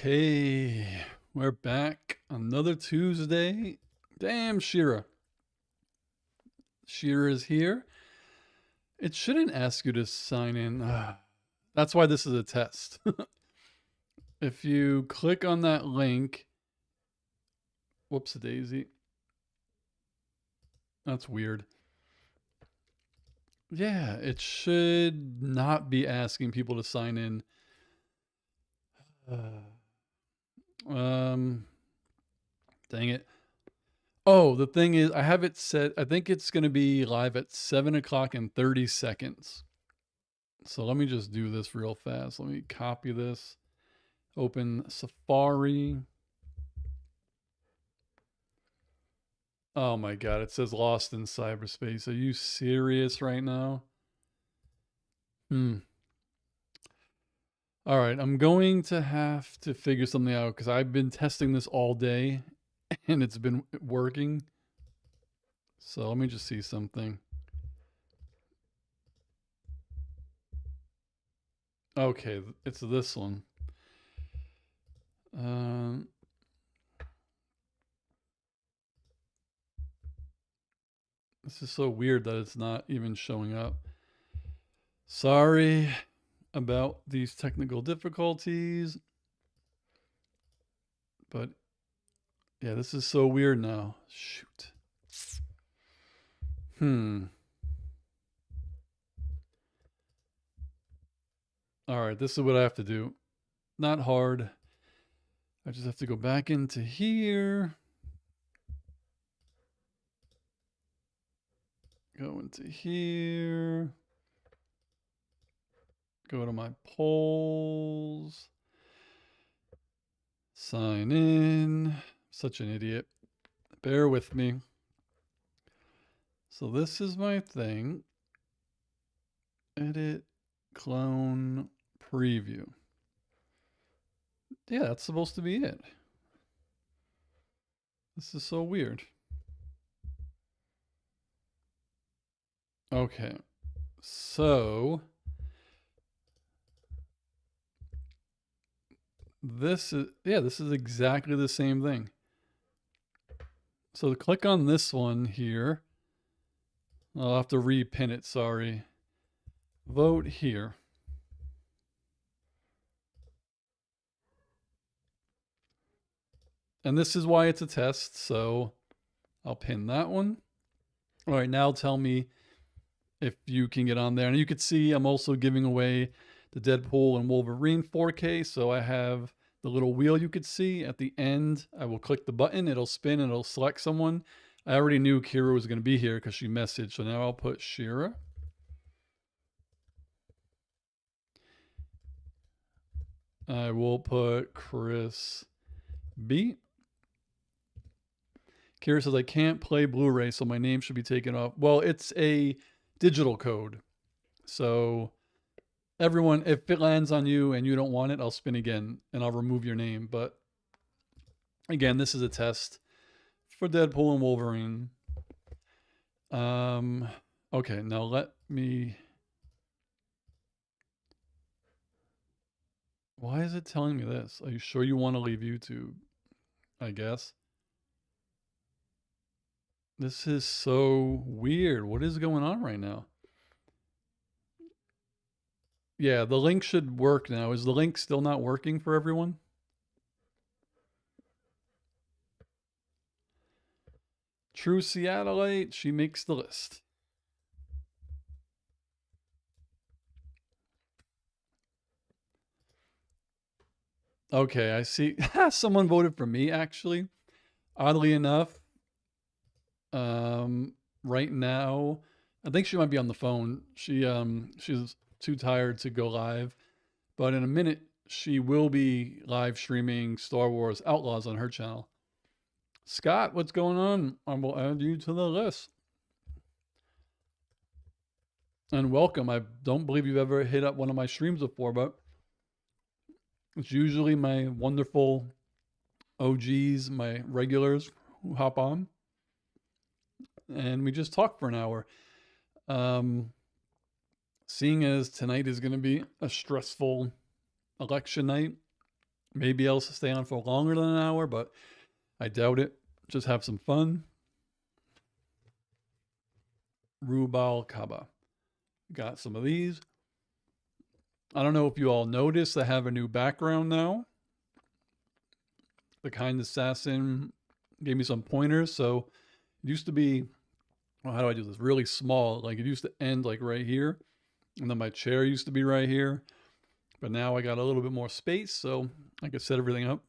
Okay, we're back. Another Tuesday. Damn, Shira. Shira is here. It shouldn't ask you to sign in. That's why this is a test. If you click on that link, whoops a daisy. That's weird. Yeah, it should not be asking people to sign in. Um, dang it. Oh, the thing is, I have it set. I think it's going to be live at 7 o'clock and 30 seconds. So let me just do this real fast. Let me copy this. Open Safari. Oh my God, it says lost in cyberspace. Are you serious right now? All right, I'm going to have to figure something out because I've been testing this all day and it's been working. So let me just see something. Okay, it's this one. This is so weird that it's not even showing up. Sorry about these technical difficulties. But yeah, this is so weird now. Shoot. All right, this is what I have to do. Not hard. I just have to go back into here. Go into here. Go to my polls. Sign in. Such an idiot. Bear with me. So this is my thing. Edit, clone, preview. Yeah, that's supposed to be it. This is so weird. Okay. So this is exactly the same thing. So click on this one here. I'll have to repin it, sorry. Vote here. And this is why it's a test, so I'll pin that one. All right, now tell me if you can get on there. And you can see I'm also giving away the Deadpool and Wolverine 4K, so I have the little wheel you could see at the end. I will click the button, it'll spin, and it'll select someone. I already knew Kira was going to be here because she messaged, so now I'll put Shira. I will put Chris B. Kira says, I can't play Blu-ray, so my name should be taken off. Well, it's a digital code. So everyone, if it lands on you and you don't want it, I'll spin again and I'll remove your name. But again, this is a test for Deadpool and Wolverine. Okay, now let me... Why is it telling me this? Are you sure you want to leave YouTube? I guess. This is so weird. What is going on right now? Yeah, the link should work now. Is the link still not working for everyone? True Seattleite, she makes the list. Okay, I see. Someone voted for me, actually. Oddly enough, right now, I think she might be on the phone. She's too tired to go live, but in a minute she will be live streaming Star Wars Outlaws on her channel. Scott, what's going on? I will add you to the list. And welcome. I don't believe you've ever hit up one of my streams before, but it's usually my wonderful OGs, my regulars who hop on. And we just talk for an hour. Seeing as tonight is going to be a stressful election night, Maybe I'll stay on for longer than an hour, but I doubt it. Just have some fun. Rubal Kaba. Got some of these. I don't know if you all noticed, I have a new background now. The Kind Assassin gave me some pointers. So it used to be, well, how do I do this? Really small. Like it used to end like right here. And then my chair used to be right here. But now I got a little bit more space, so I could set everything up.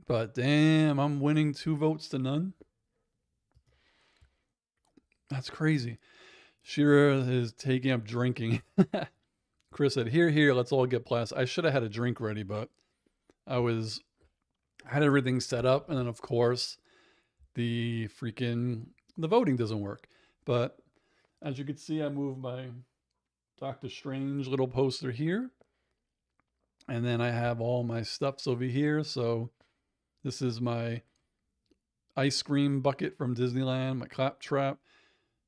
But damn, I'm winning 2 votes to none. That's crazy. Shira is taking up drinking. Chris said, here, let's all get plastic. I should have had a drink ready, but I had everything set up. And then, of course, the voting doesn't work. But as you can see, I moved my Doctor Strange little poster here. And then I have all my stuffs over here. So this is my ice cream bucket from Disneyland, my claptrap,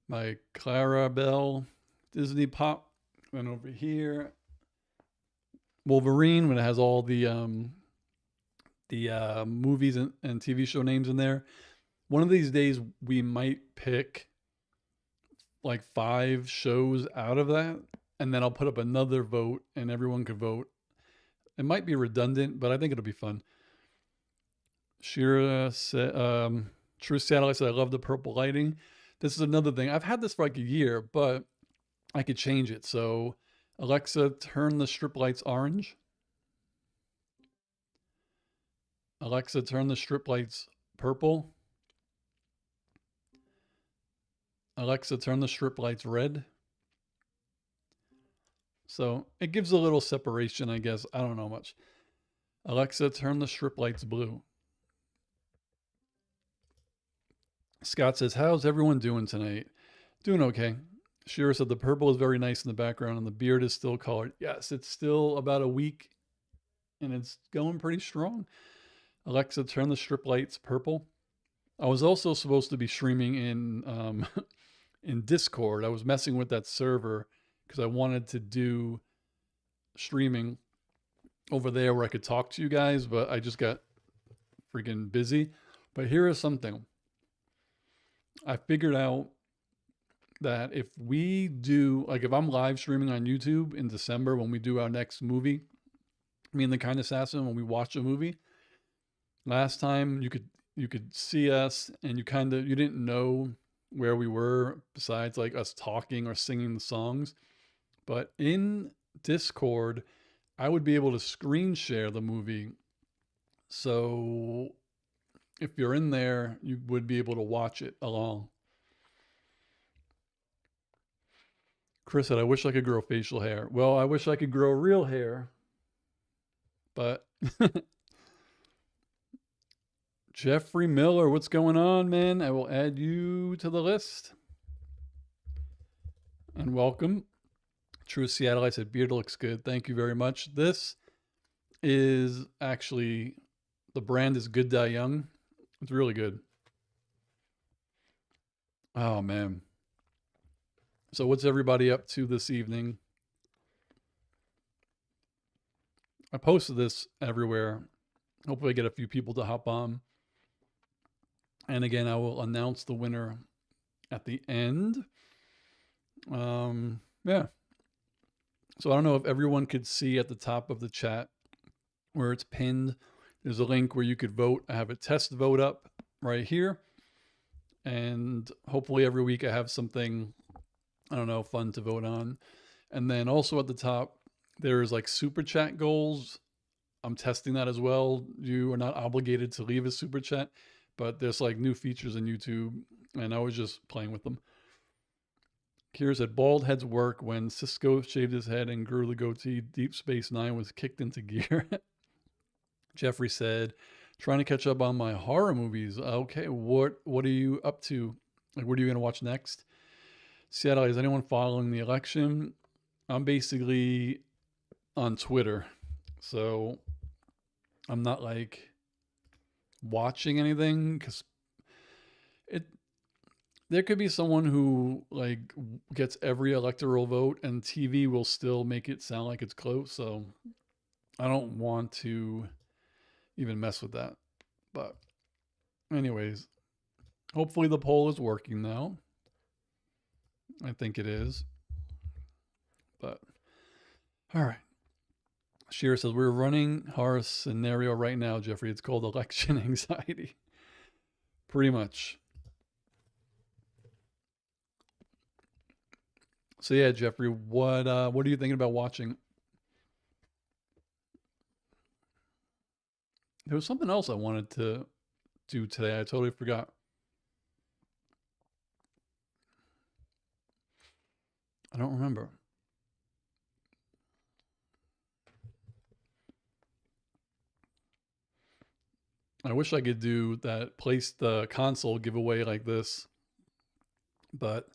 my Clarabelle Disney Pop. Then over here, Wolverine, when it has all the movies and TV show names in there. One of these days, we might pick like 5 shows out of that, and then I'll put up another vote, and everyone could vote. It might be redundant, but I think it'll be fun. Shira said, True Satellite said, I love the purple lighting. This is another thing. I've had this for like a year, but I could change it. So, Alexa, turn the strip lights orange. Alexa, turn the strip lights purple. Alexa, turn the strip lights red. So it gives a little separation, I guess. I don't know much. Alexa, turn the strip lights blue. Scott says, how's everyone doing tonight? Doing okay. Shira said the purple is very nice in the background and the beard is still colored. Yes, it's still about a week and it's going pretty strong. Alexa, turn the strip lights purple. I was also supposed to be streaming in in Discord. I was messing with that server because I wanted to do streaming over there where I could talk to you guys, but I just got freaking busy. But here is something. I figured out that if we do, like if I'm live streaming on YouTube in December when we do our next movie, me and the Kind Assassin, when we watch a movie, last time you could see us and you didn't know where we were besides like us talking or singing the songs. But in Discord, I would be able to screen share the movie. So if you're in there, you would be able to watch it along. Chris said, I wish I could grow facial hair. Well, I wish I could grow real hair. But Jeffrey Miller, what's going on, man? I will add you to the list. And welcome. True Seattle, I said, beard looks good. Thank you very much. This is actually, the brand is Good Die Young. It's really good. Oh, man. So what's everybody up to this evening? I posted this everywhere. Hopefully I get a few people to hop on. And again, I will announce the winner at the end. Yeah. So I don't know if everyone could see at the top of the chat where it's pinned. There's a link where you could vote. I have a test vote up right here. And hopefully every week I have something, I don't know, fun to vote on. And then also at the top, there's like super chat goals. I'm testing that as well. You are not obligated to leave a super chat, but there's like new features in YouTube, and I was just playing with them. Kira said, bald heads work. When Cisco shaved his head and grew the goatee, Deep Space Nine was kicked into gear. Jeffrey said, trying to catch up on my horror movies. Okay, what are you up to? Like, what are you going to watch next? Seattle, is anyone following the election? I'm basically on Twitter, so I'm not like watching anything because there could be someone who like gets every electoral vote and TV will still make it sound like it's close. So I don't want to even mess with that. But anyways, hopefully the poll is working now. I think it is. But all right. Sheer says we're running our scenario right now, Jeffrey. It's called election anxiety. Pretty much. So yeah, Jeffrey, what are you thinking about watching? There was something else I wanted to do today. I totally forgot. I don't remember. I wish I could do that place the console giveaway like this, but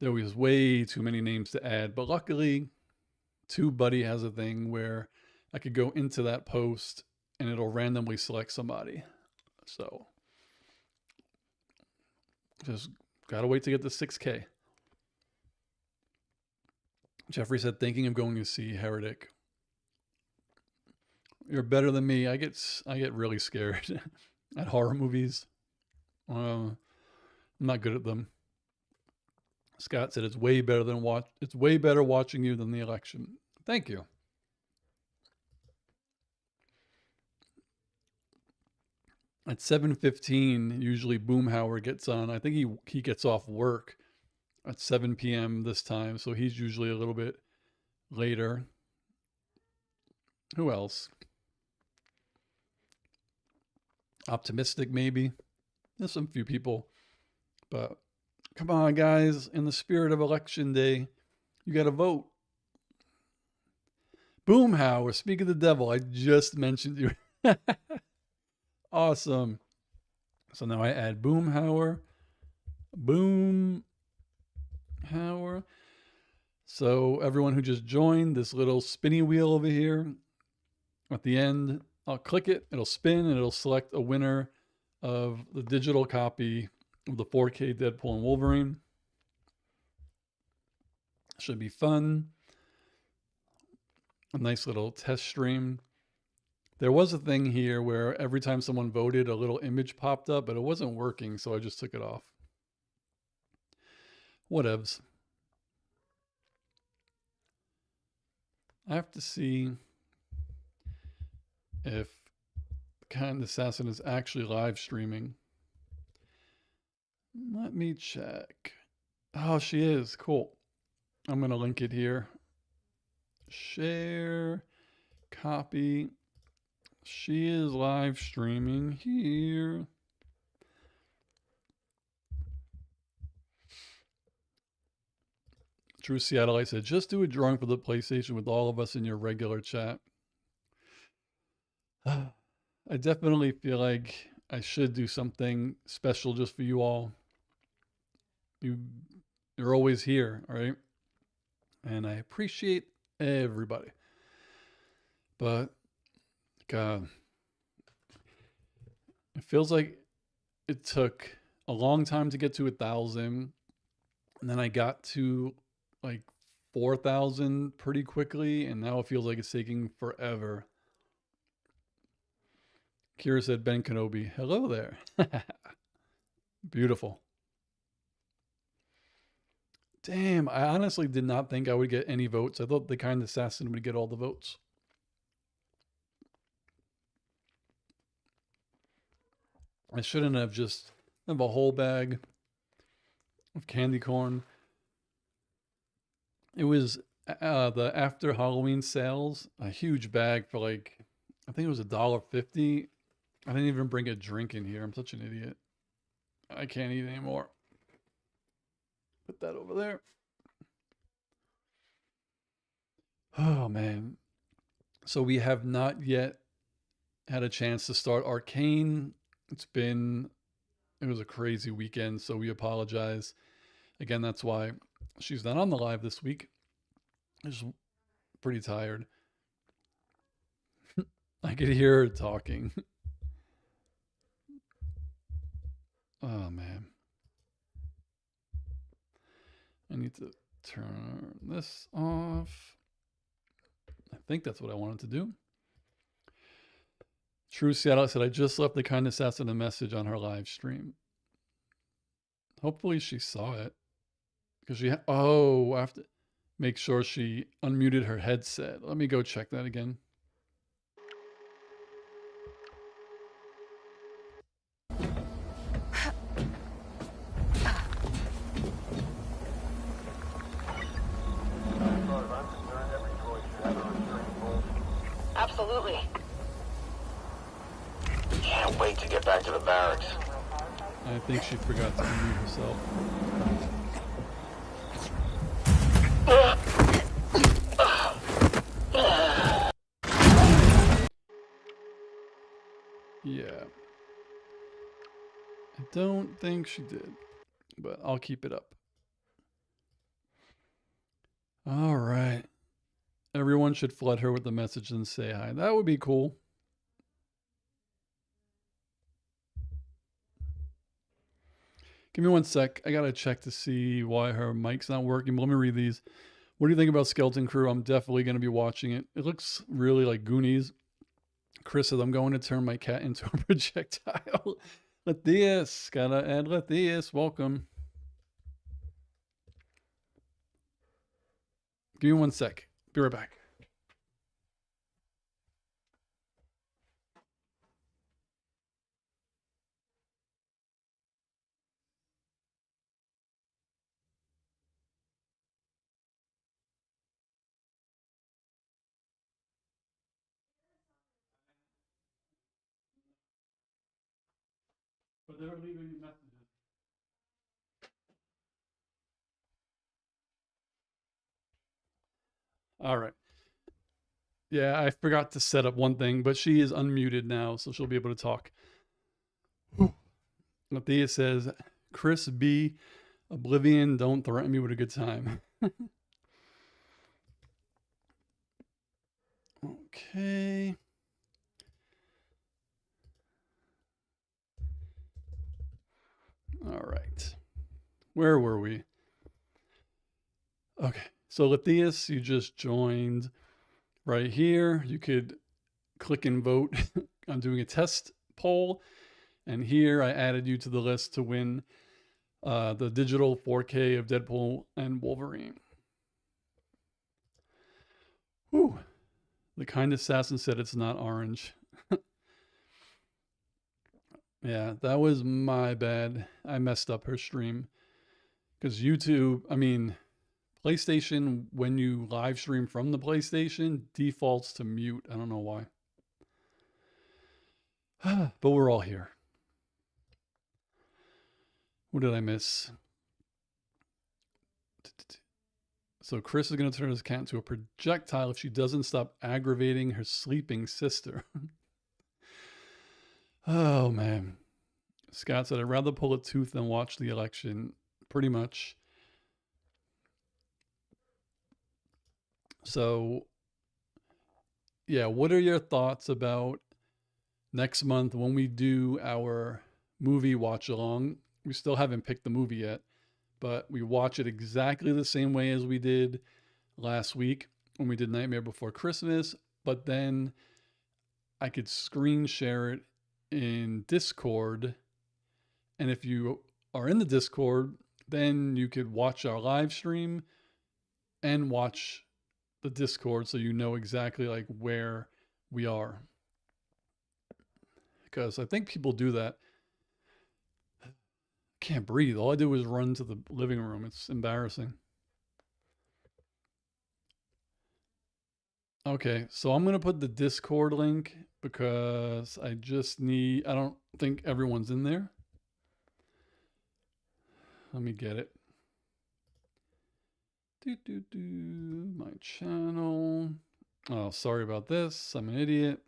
there was way too many names to add. But luckily, TubeBuddy has a thing where I could go into that post and it'll randomly select somebody. So just gotta wait to get the 6K. Jeffrey said, thinking of going to see Heretic. You're better than me. I get really scared at horror movies. I'm not good at them. Scott said it's way better watching you than the election. Thank you. At 7:15, usually Boomhauer gets on. I think he gets off work at 7 p.m. this time, so he's usually a little bit later. Who else? Optimistic, maybe. There's some few people. But come on, guys. In the spirit of election day, you got to vote. Boomhauer, speak of the devil. I just mentioned you. Awesome. So now I add Boomhauer. Boomhauer. So everyone who just joined, this little spinny wheel over here, at the end, I'll click it, it'll spin, and it'll select a winner of the digital copy of the 4K Deadpool and Wolverine. Should be fun. A nice little test stream. There was a thing here where every time someone voted, a little image popped up, but it wasn't working, so I just took it off. Whatevs. I have to see if Kind Assassin is actually live streaming. Let me check. Oh, she is. Cool. I'm going to link it here. Share, copy. She is live streaming here. True Seattle, I said, just do a drawing for the PlayStation with all of us in your regular chat. I definitely feel like I should do something special just for you all. You're always here, all right? And I appreciate everybody. But God, it feels like it took a long time to get to 1,000, and then I got to like 4,000 pretty quickly, and now it feels like it's taking forever. Kira said, Ben Kenobi, hello there. Beautiful. Damn, I honestly did not think I would get any votes. I thought the Kind Assassin would get all the votes. I shouldn't have just have a whole bag of candy corn. It was the after Halloween sales, a huge bag for like, I think it was $1.50. I didn't even bring a drink in here. I'm such an idiot. I can't eat anymore. Put that over there. Oh, man. So we have not yet had a chance to start Arcane. It was a crazy weekend, so we apologize. Again, that's why she's not on the live this week. I'm just pretty tired. I could hear her talking. Oh, man. I need to turn this off. I think that's what I wanted to do. True Seattle said, I just left the kind assassin a message on her live stream. Hopefully she saw it. Because she, I have to make sure she unmuted her headset. Let me go check that again. Absolutely. Can't wait to get back to the barracks. I think she forgot to unmute herself. Yeah. I don't think she did, but I'll keep it up. All right. Everyone should flood her with the message and say hi. That would be cool. Give me 1 sec. I gotta check to see why her mic's not working. But let me read these. What do you think about Skeleton Crew? I'm definitely gonna be watching it. It looks really like Goonies. Chris says, I'm going to turn my cat into a projectile. Latias, gotta add Latias. Welcome. Give me 1 sec. Be right back. But they were leaving me messages. All right. Yeah, I forgot to set up one thing, but she is unmuted now, so she'll be able to talk. Matthias says, Chris B, Oblivion, don't threaten me with a good time. Okay. All right. Where were we? Okay. So Latias, you just joined right here. You could click and vote. I'm doing a test poll. And here I added you to the list to win the digital 4K of Deadpool and Wolverine. Whew. The kind assassin said it's not orange. Yeah, that was my bad. I messed up her stream. Because YouTube, I mean, PlayStation, when you live stream from the PlayStation, defaults to mute. I don't know why. But we're all here. What did I miss? So Chris is going to turn his cat into a projectile if she doesn't stop aggravating her sleeping sister. Oh, man. Scott said, I'd rather pull a tooth than watch the election. Pretty much. So, yeah, what are your thoughts about next month when we do our movie watch along? We still haven't picked the movie yet, but we watch it exactly the same way as we did last week when we did Nightmare Before Christmas, but then I could screen share it in Discord. And if you are in the Discord, then you could watch our live stream and watch the Discord so you know exactly like where we are. Because I think people do that. I can't breathe. All I do is run to the living room. It's embarrassing. Okay, so I'm going to put the Discord link because I don't think everyone's in there. Let me get it. My channel. Oh, sorry about this. I'm an idiot.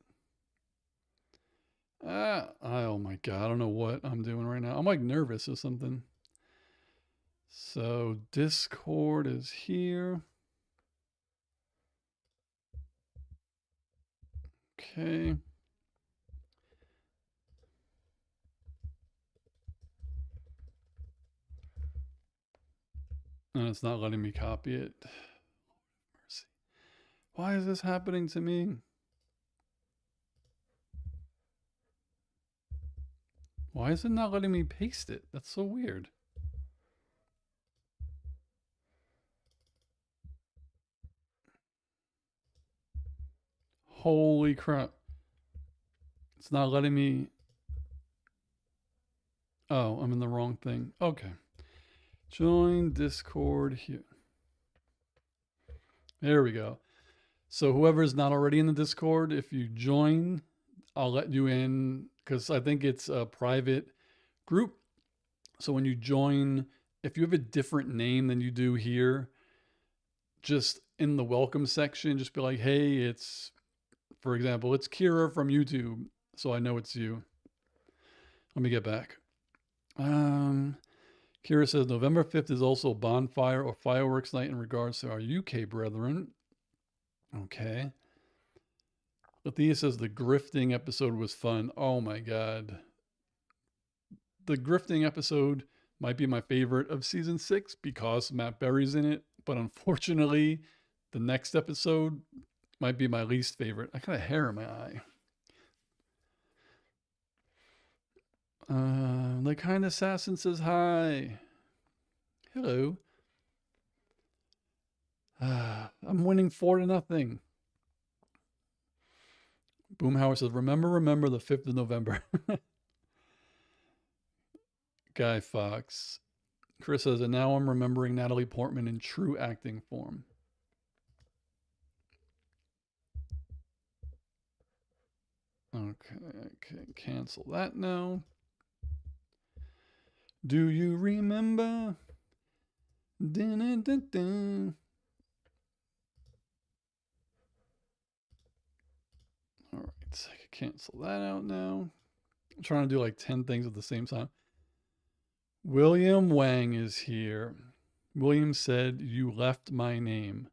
Oh my God. I don't know what I'm doing right now. I'm like nervous or something. So Discord is here. Okay. And it's not letting me copy it. Mercy. Why is this happening to me? Why is it not letting me paste it? That's so weird. Holy crap. It's not letting me. Oh, I'm in the wrong thing. Okay. Join Discord here. There we go. So whoever's not already in the Discord, if you join, I'll let you in because I think it's a private group. So when you join, if you have a different name than you do here, just in the welcome section, just be like, hey, it's, for example, it's Kira from YouTube. So I know it's you. Let me get back. Kira says November 5th is also bonfire or fireworks night in regards to our UK brethren. Okay. Lathea says the grifting episode was fun. Oh my God. The grifting episode might be my favorite of season 6 because Matt Berry's in it. But unfortunately, the next episode might be my least favorite. I got a hair in my eye. The kind assassin says hi. Hello. I'm winning 4-0. Boomhauer says, remember the 5th of November. Guy Fox. Chris says, and now I'm remembering Natalie Portman in true acting form. Okay, I can cancel that now. Do you remember? Dun, dun, dun, dun. All right, I can cancel that out now. I'm trying to do like 10 things at the same time. William Wang is here. William said, you left my name.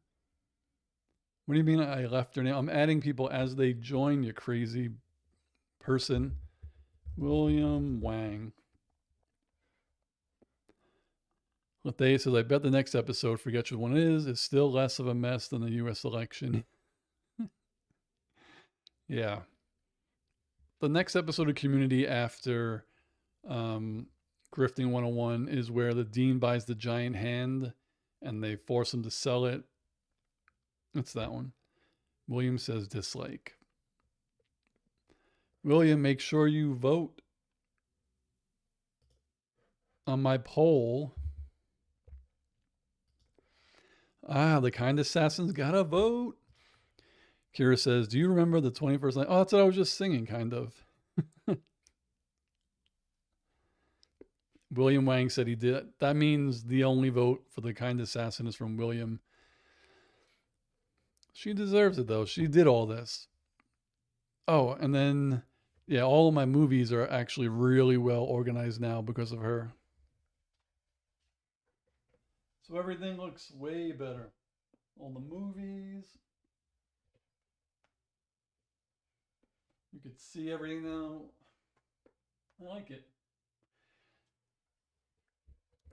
What do you mean I left your name? I'm adding people as they join, you crazy person. William Wang. Lathea says, I bet the next episode, forget which one it is still less of a mess than the U.S. election. Yeah. The next episode of Community after Grifting 101 is where the dean buys the giant hand and they force him to sell it. It's that one. William says dislike. William, make sure you vote on my poll. The kind assassin's gotta vote. Kira says, do you remember the 21st night? Oh, that's what I was just singing, kind of. William Wang said he did. That means the only vote for the kind assassin is from William. She deserves it, though. She did all this. Oh, and then, yeah, all of my movies are actually really well organized now because of her. So everything looks way better. All the movies. You could see everything now. I like it.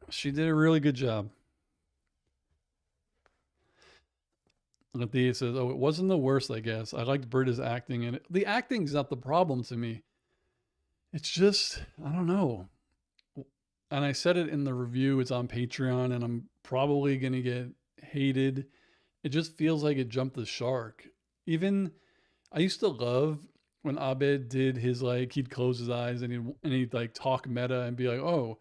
She did a really good job. Lathea says, oh, it wasn't the worst, I guess. I liked Britta's acting in it. The acting's not the problem to me. It's just, I don't know. And I said it in the review. It's on Patreon, and I'm probably going to get hated. It just feels like it jumped the shark. Even, I used to love when Abed did his, like, he'd close his eyes and he'd like talk meta and be like, oh,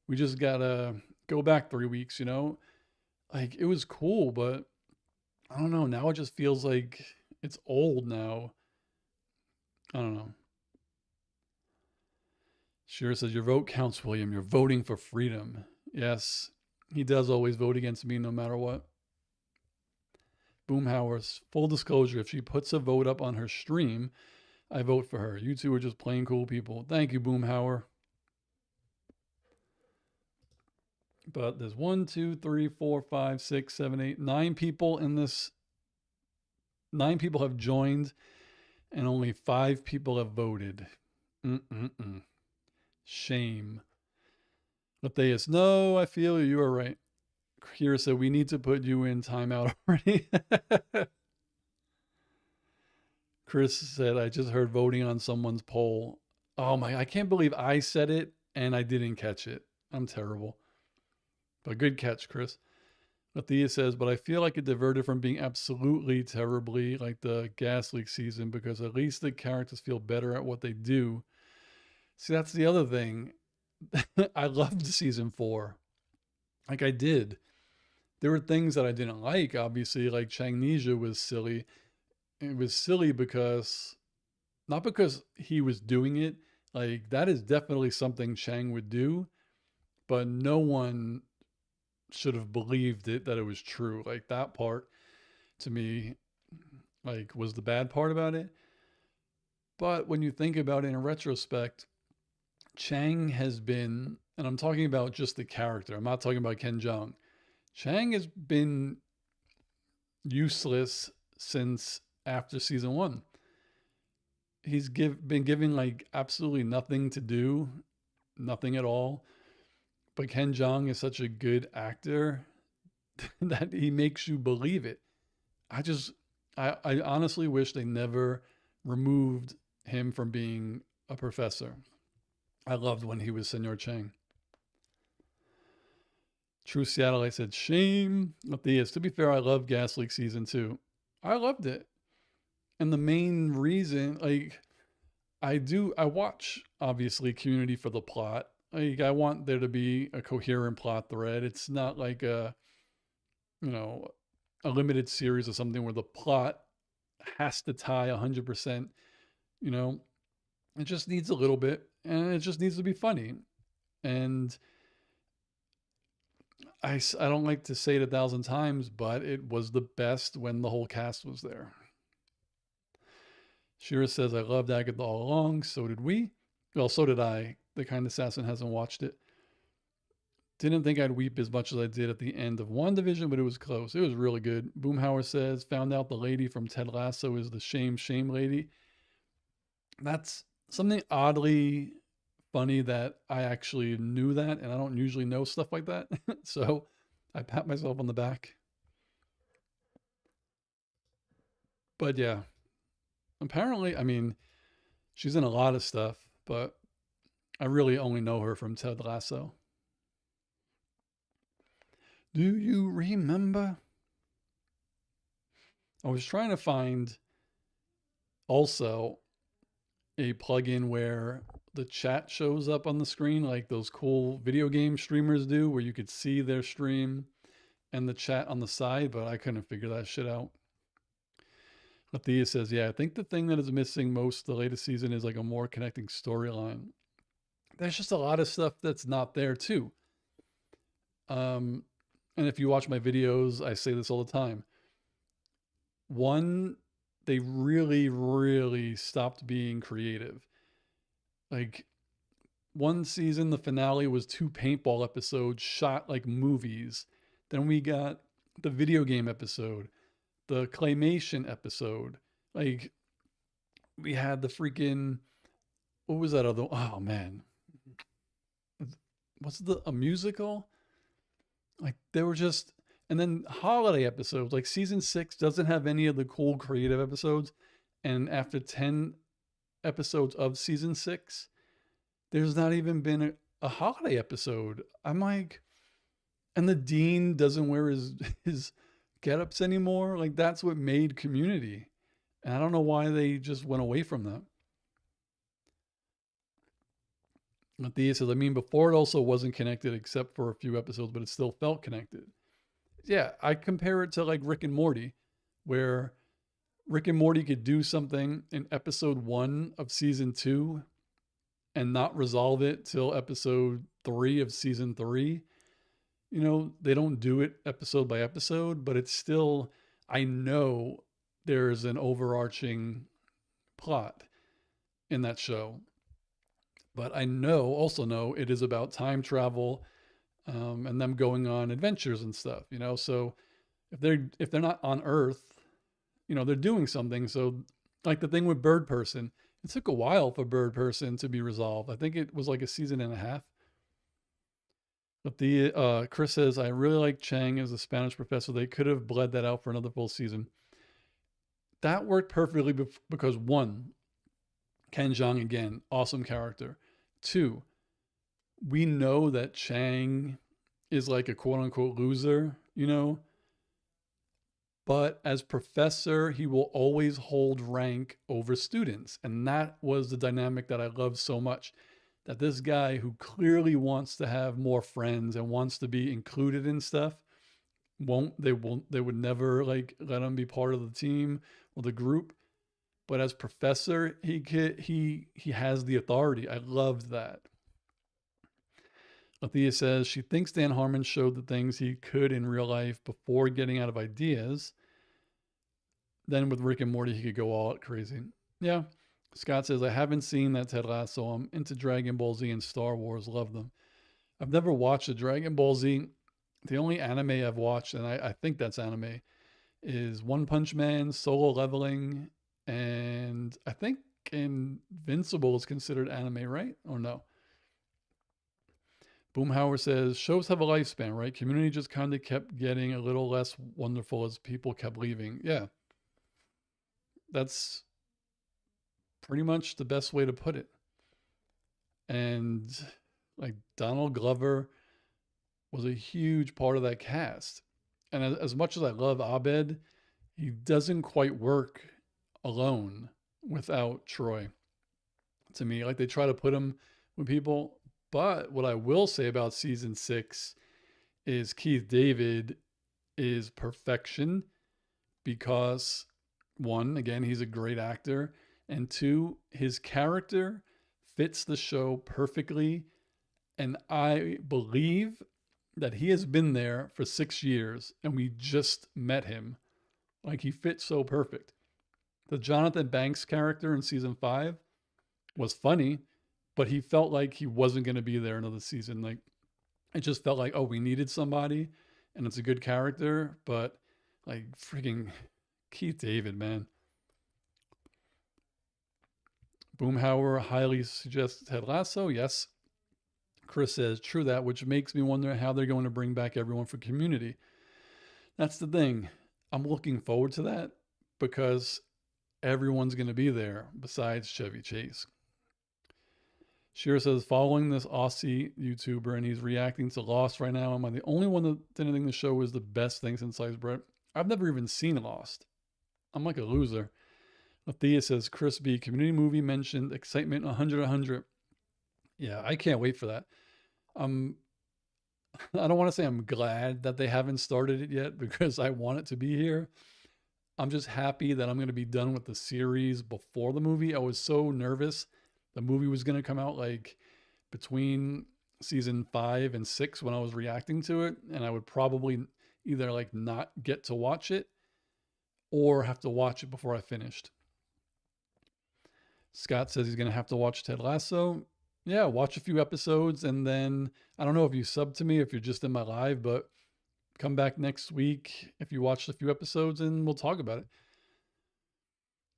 we just gotta go back 3 weeks, you know? Like, it was cool, but I don't know. Now it just feels like it's old now. I don't know. Shira says, your vote counts, William. You're voting for freedom. Yes, he does always vote against me no matter what. Boomhauer's full disclosure, if she puts a vote up on her stream, I vote for her. You two are just plain cool people. Thank you, Boomhauer. But there's 1, 2, 3, 4, 5, 6, 7, 8, 9 people in this. 9 people have joined, and only 5 people have voted. Shame. Latheus, no, I feel you are right. Kira said, we need to put you in timeout already. Chris said, I just heard voting on someone's poll. Oh my, I can't believe I said it and I didn't catch it. I'm terrible. But good catch, Chris. Mathia says, but I feel like it diverted from being absolutely terribly like the gas leak season because at least the characters feel better at what they do. See, that's the other thing. I loved season 4. Like I did. There were things that I didn't like, obviously, like Changnesia was silly. It was silly because, not because he was doing it, like that is definitely something Chang would do, but no one should have believed it, that it was true. Like that part to me, like was the bad part about it. But when you think about it in retrospect, Chang has been, and I'm talking about just the character, I'm not talking about Ken Jeong. Chang has been useless since after season 1. He's been given like absolutely nothing to do, nothing at all. But Ken Jeong is such a good actor that he makes you believe it. I honestly wish they never removed him from being a professor. I loved when he was Senor Chang. True Seattle, I said, shame. Matthias, to be fair, I love Gas Leak season 2. I loved it. And the main reason, like, I watch, obviously, Community for the plot. Like, I want there to be a coherent plot thread. It's not like a limited series or something where the plot has to tie 100%. It just needs a little bit, and it just needs to be funny. And I don't like to say it 1,000 times, but it was the best when the whole cast was there. Shira says, I loved Agatha all along. So did we. Well, so did I. The Kind Assassin hasn't watched it. Didn't think I'd weep as much as I did at the end of WandaVision, but it was close. It was really good. Boomhauer says, found out the lady from Ted Lasso is the shame lady. That's something oddly funny that I actually knew that, and I don't usually know stuff like that. So I pat myself on the back. But yeah, apparently, I mean, she's in a lot of stuff, but I really only know her from Ted Lasso. Do you remember? I was trying to find also a plugin where the chat shows up on the screen like those cool video game streamers do, where you could see their stream and the chat on the side, but I couldn't figure that shit out. Matthias says, yeah, I think the thing that is missing most the latest season is like a more connecting storyline. There's just a lot of stuff that's not there too. And if you watch my videos, I say this all the time. One, they really, really stopped being creative. Like one season, the finale was 2 paintball episodes shot like movies. Then we got the video game episode, the claymation episode. Like we had the freaking, what was that other, oh man. What's a musical? Like they were just, and then holiday episodes, like season 6 doesn't have any of the cool creative episodes. And after 10 episodes of season 6, there's not even been a holiday episode. I'm like, and the dean doesn't wear his get-ups anymore. Like that's what made Community. And I don't know why they just went away from that. Matthias says, I mean, before it also wasn't connected except for a few episodes, but it still felt connected. Yeah, I compare it to like Rick and Morty, where Rick and Morty could do something in episode 1 of season 2 and not resolve it till episode 3 of season 3. They don't do it episode by episode, but it's still, I know there's an overarching plot in that show. But I also know it is about time travel and them going on adventures and stuff, So if they're not on Earth, they're doing something. So like the thing with Bird Person, it took a while for Bird Person to be resolved. I think it was like a season and a half. But the Chris says, I really like Chang as a Spanish professor. They could have bled that out for another full season. That worked perfectly because one, Ken Jeong again, awesome character. Two, we know that Chang is like a quote unquote loser, you know, but as professor, he will always hold rank over students. And that was the dynamic that I loved so much. That this guy who clearly wants to have more friends and wants to be included in stuff they would never like let him be part of the team or the group. But as professor, he has the authority. I loved that. Althea says she thinks Dan Harmon showed the things he could in real life before getting out of ideas. Then with Rick and Morty, he could go all out crazy. Yeah. Scott says, I haven't seen that Ted Lasso. I'm into Dragon Ball Z and Star Wars. Love them. I've never watched a Dragon Ball Z. The only anime I've watched, and I think that's anime, is One Punch Man, Solo Leveling, and I think Invincible is considered anime, right? Or no? Boomhauer says, shows have a lifespan, right? Community just kind of kept getting a little less wonderful as people kept leaving. Yeah. That's pretty much the best way to put it. And like Donald Glover was a huge part of that cast. And as much as I love Abed, he doesn't quite work alone without Troy. To me, like they try to put him with people. But what I will say about season 6 is Keith David is perfection because one, again, he's a great actor. And two, his character fits the show perfectly. And I believe that he has been there for 6 years and we just met him. Like he fits so perfect. The Jonathan Banks character in season 5 was funny, but he felt like he wasn't going to be there another season. Like it just felt like, oh, we needed somebody and it's a good character, but like freaking Keith David, man. Boomhauer highly suggests Ted Lasso. Yes. Chris says, true that, which makes me wonder how they're going to bring back everyone for Community. That's the thing. I'm looking forward to that because everyone's going to be there besides Chevy Chase. Shira says, following this Aussie YouTuber and he's reacting to Lost right now. Am I the only one that didn't think the show was the best thing since sliced bread? I've never even seen Lost. I'm like a loser. Althea says, Chris B, Community movie mentioned, excitement 100. Yeah, I can't wait for that. I don't want to say I'm glad that they haven't started it yet because I want it to be here. I'm just happy that I'm going to be done with the series before the movie. I was so nervous. The movie was going to come out like between season 5 and 6 when I was reacting to it. And I would probably either like not get to watch it or have to watch it before I finished. Scott says he's going to have to watch Ted Lasso. Yeah, watch a few episodes and then I don't know if you sub to me, if you're just in my live, but come back next week if you watched a few episodes and we'll talk about it.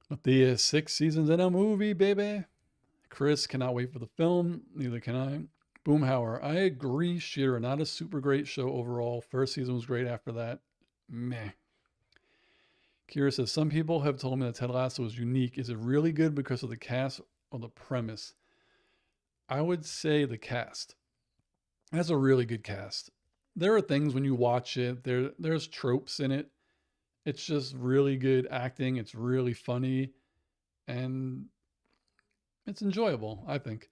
But the 6 seasons in a movie, baby. Chris cannot wait for the film. Neither can I. Boomhauer, I agree. Shearer, not a super great show overall. First season was great. After that, meh. Kira says, some people have told me that Ted Lasso is unique. Is it really good because of the cast or the premise? I would say the cast. It has a really good cast. There are things when you watch it, there's tropes in it. It's just really good acting. It's really funny. And it's enjoyable, I think.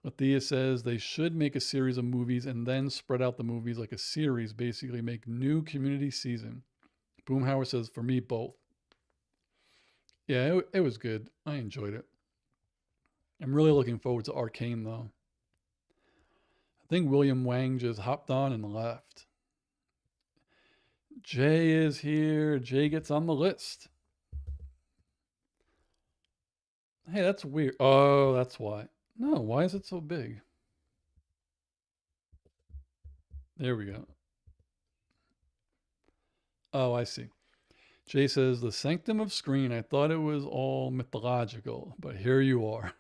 Althea says they should make a series of movies and then spread out the movies like a series, basically make new Community season. Boomhauer says, for me, both. Yeah, it was good. I enjoyed it. I'm really looking forward to Arcane, though. I think William Wang just hopped on and left. Jay is here. Jay gets on the list. Hey, that's weird. Oh, that's why. No, why is it so big? There we go. Oh, I see. Jay says, the Sanctum of Screen. I thought it was all mythological, but here you are.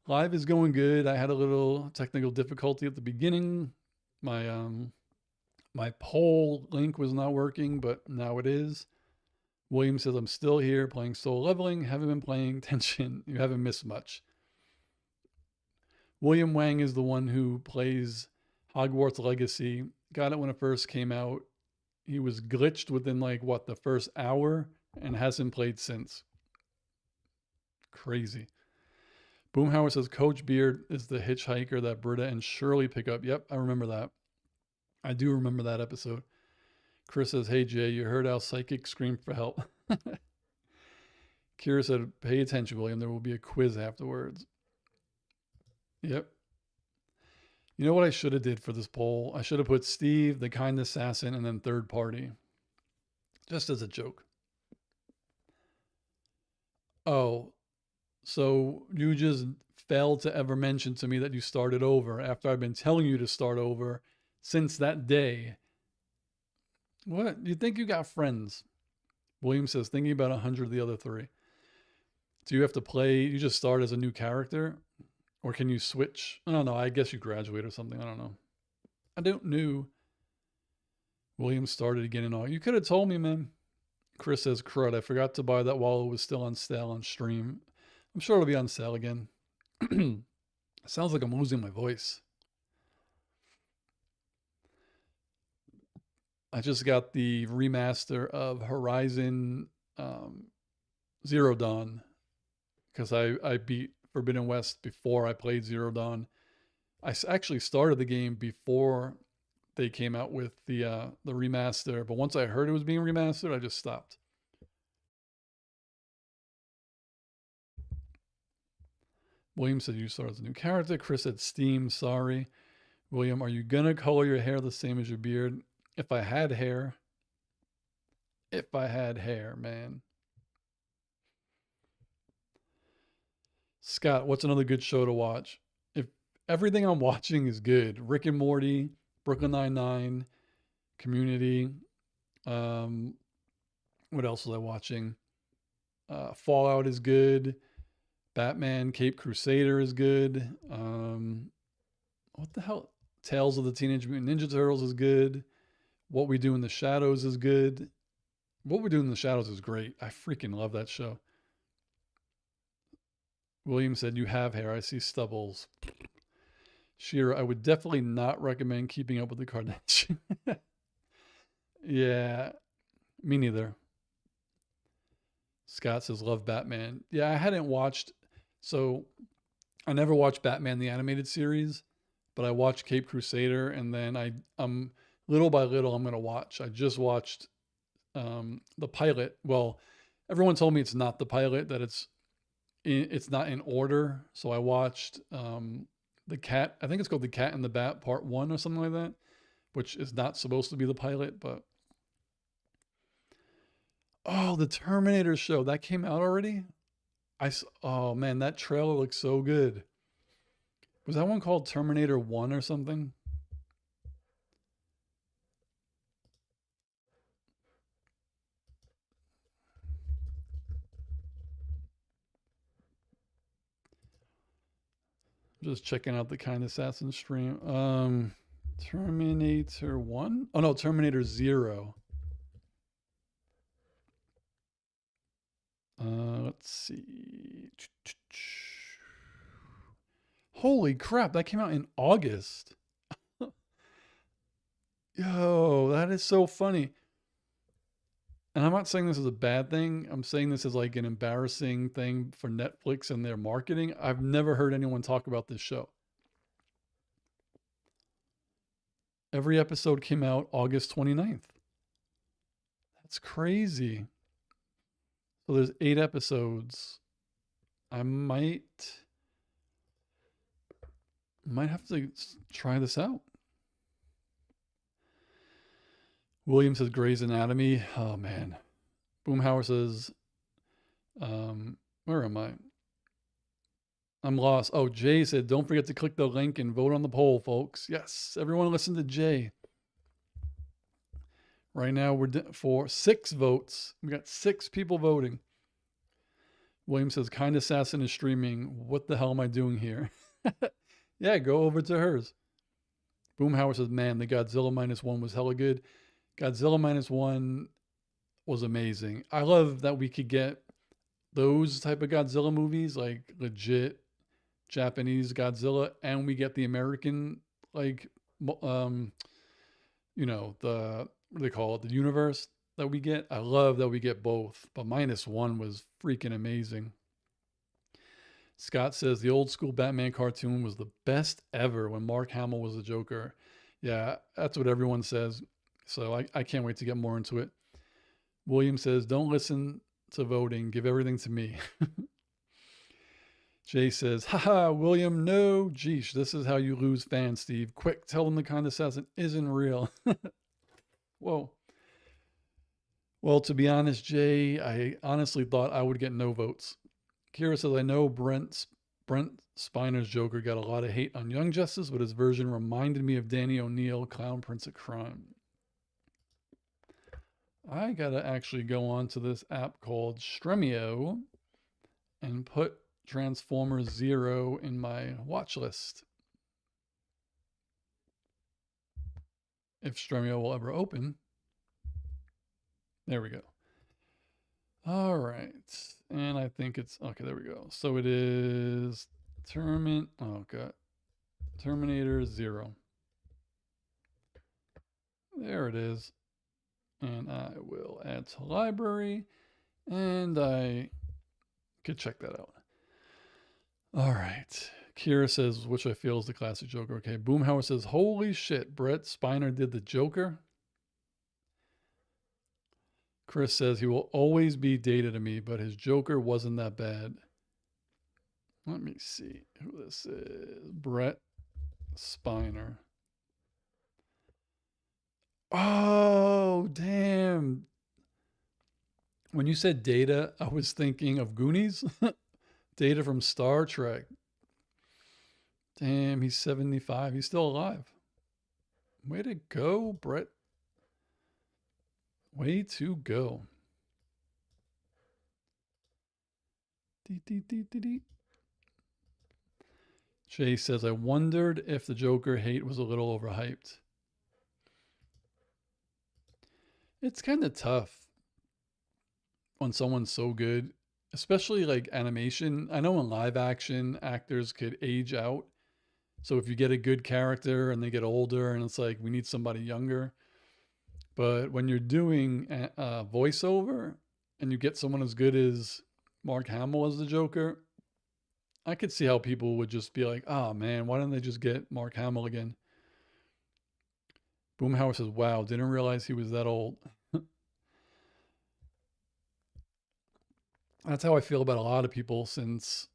Live is going good. I had a little technical difficulty at the beginning. My poll link was not working, but now it is. William says, I'm still here playing Soul Leveling. Haven't been playing Tension. You haven't missed much. William Wang is the one who plays Hogwarts Legacy. Got it when it first came out. He was glitched within the first hour and hasn't played since. Crazy. Boomhauer says Coach Beard is the hitchhiker that Britta and Shirley pick up. Yep, I remember that. I do remember that episode. Chris says, hey Jay, you heard our psychic scream for help. Kira said, pay attention, William. There will be a quiz afterwards. Yep. You know what I should have did for this poll? I should have put Steve, the kind assassin, and then third party. Just as a joke. Oh, so you just failed to ever mention to me that you started over after I've been telling you to start over since that day. What? You think you got friends? William says, thinking about 100 of the other 3. Do you have to play, you just start as a new character? Or can you switch? I don't know. I guess you graduate or something. I don't know. I don't know. William started again in August. You could have told me, man. Chris says, crud, I forgot to buy that while it was still on sale on stream. I'm sure it'll be on sale again. Sounds like I'm losing my voice. I just got the remaster of Horizon Zero Dawn because I beat Forbidden West before I played Zero Dawn. I actually started the game before they came out with the remaster, but once I heard it was being remastered, I just stopped. William said you started as a new character. Chris said Steam, sorry. William, are you gonna color your hair the same as your beard? If I had hair. If I had hair, man. Scott, what's another good show to watch? If everything I'm watching is good, Rick and Morty, Brooklyn Nine-Nine, Community, what else was I watching? Fallout is good. Batman, Cape Crusader is good. What the hell? Tales of the Teenage Mutant Ninja Turtles is good. What We Do in the Shadows is good. What We Do in the Shadows is great. I freaking love that show. William said, you have hair. I see stubbles. Shira, I would definitely not recommend Keeping Up with the Kardashians. Yeah, me neither. Scott says, love Batman. Yeah, I hadn't watched, so I never watched Batman the Animated Series, but I watched Cape Crusader, and then I'm little by little, I'm going to watch. I just watched the pilot. Well, everyone told me it's not the pilot, that it's not in order. So I watched the Cat, I think it's called The Cat and the Bat Part 1 or something like that, which is not supposed to be the pilot, but oh, the Terminator show, that came out already? Oh man, that trailer looks so good. Was that one called Terminator 1 or something? Just checking out the Kind Assassin stream. Terminator 1? Oh no, Terminator 0. Let's see. Holy crap, that came out in August. Yo, that is so funny. And I'm not saying this is a bad thing. I'm saying this is like an embarrassing thing for Netflix and their marketing. I've never heard anyone talk about this show. Every episode came out August 29th. That's crazy. So there's 8 episodes. I might have to try this out. William says Grey's Anatomy. Oh man. Boomhauer says, where am I? I'm lost. Oh, Jay said, don't forget to click the link and vote on the poll, folks. Yes, everyone listen to Jay. Right now we're for 6 votes. We got 6 people voting. William says, Kind Assassin is streaming. What the hell am I doing here? Yeah, go over to hers. Boomhauer says, man, the Godzilla -1 was hella good. Godzilla -1 was amazing. I love that we could get those type of Godzilla movies, like legit Japanese Godzilla, and we get the American, like, the, what do they call it, the universe that we get. I love that we get both, but -1 was freaking amazing. Scott says the old school Batman cartoon was the best ever when Mark Hamill was the Joker. Yeah, that's what everyone says. So I can't wait to get more into it. William says, don't listen to voting. Give everything to me. Jay says, haha, William, no. Geesh, this is how you lose fans, Steve. Quick, tell them the Kind Assassin isn't real. Whoa. Well, to be honest, Jay, I honestly thought I would get no votes. Kira says, I know Brent Spiner's Joker got a lot of hate on Young Justice, but his version reminded me of Danny O'Neill, Clown Prince of Crime. I gotta actually go on to this app called Stremio and put Transformers Zero in my watch list. If Stremio will ever open. There we go. All right. And I think it's, okay, there we go. So it is Terminator 0. There it is. And I will add to library, and I could check that out. All right. Kira says, which I feel is the classic Joker. Okay. Boomhauer says, holy shit, Brett Spiner did the Joker. Chris says, he will always be Data to me, but his Joker wasn't that bad. Let me see who this is. Brett Spiner. Oh, damn. When you said Data, I was thinking of Goonies. Data from Star Trek. Damn, he's 75. He's still alive. Way to go, Brett. Way to go. Jay says, I wondered if the Joker hate was a little overhyped. It's kind of tough when someone's so good, especially like animation. I know in live action, actors could age out. So if you get a good character and they get older and it's like, we need somebody younger. But when you're doing a voiceover and you get someone as good as Mark Hamill as the Joker, I could see how people would just be like, oh man, why don't they just get Mark Hamill again? Boomhauer says, wow, didn't realize he was that old. That's how I feel about a lot of people since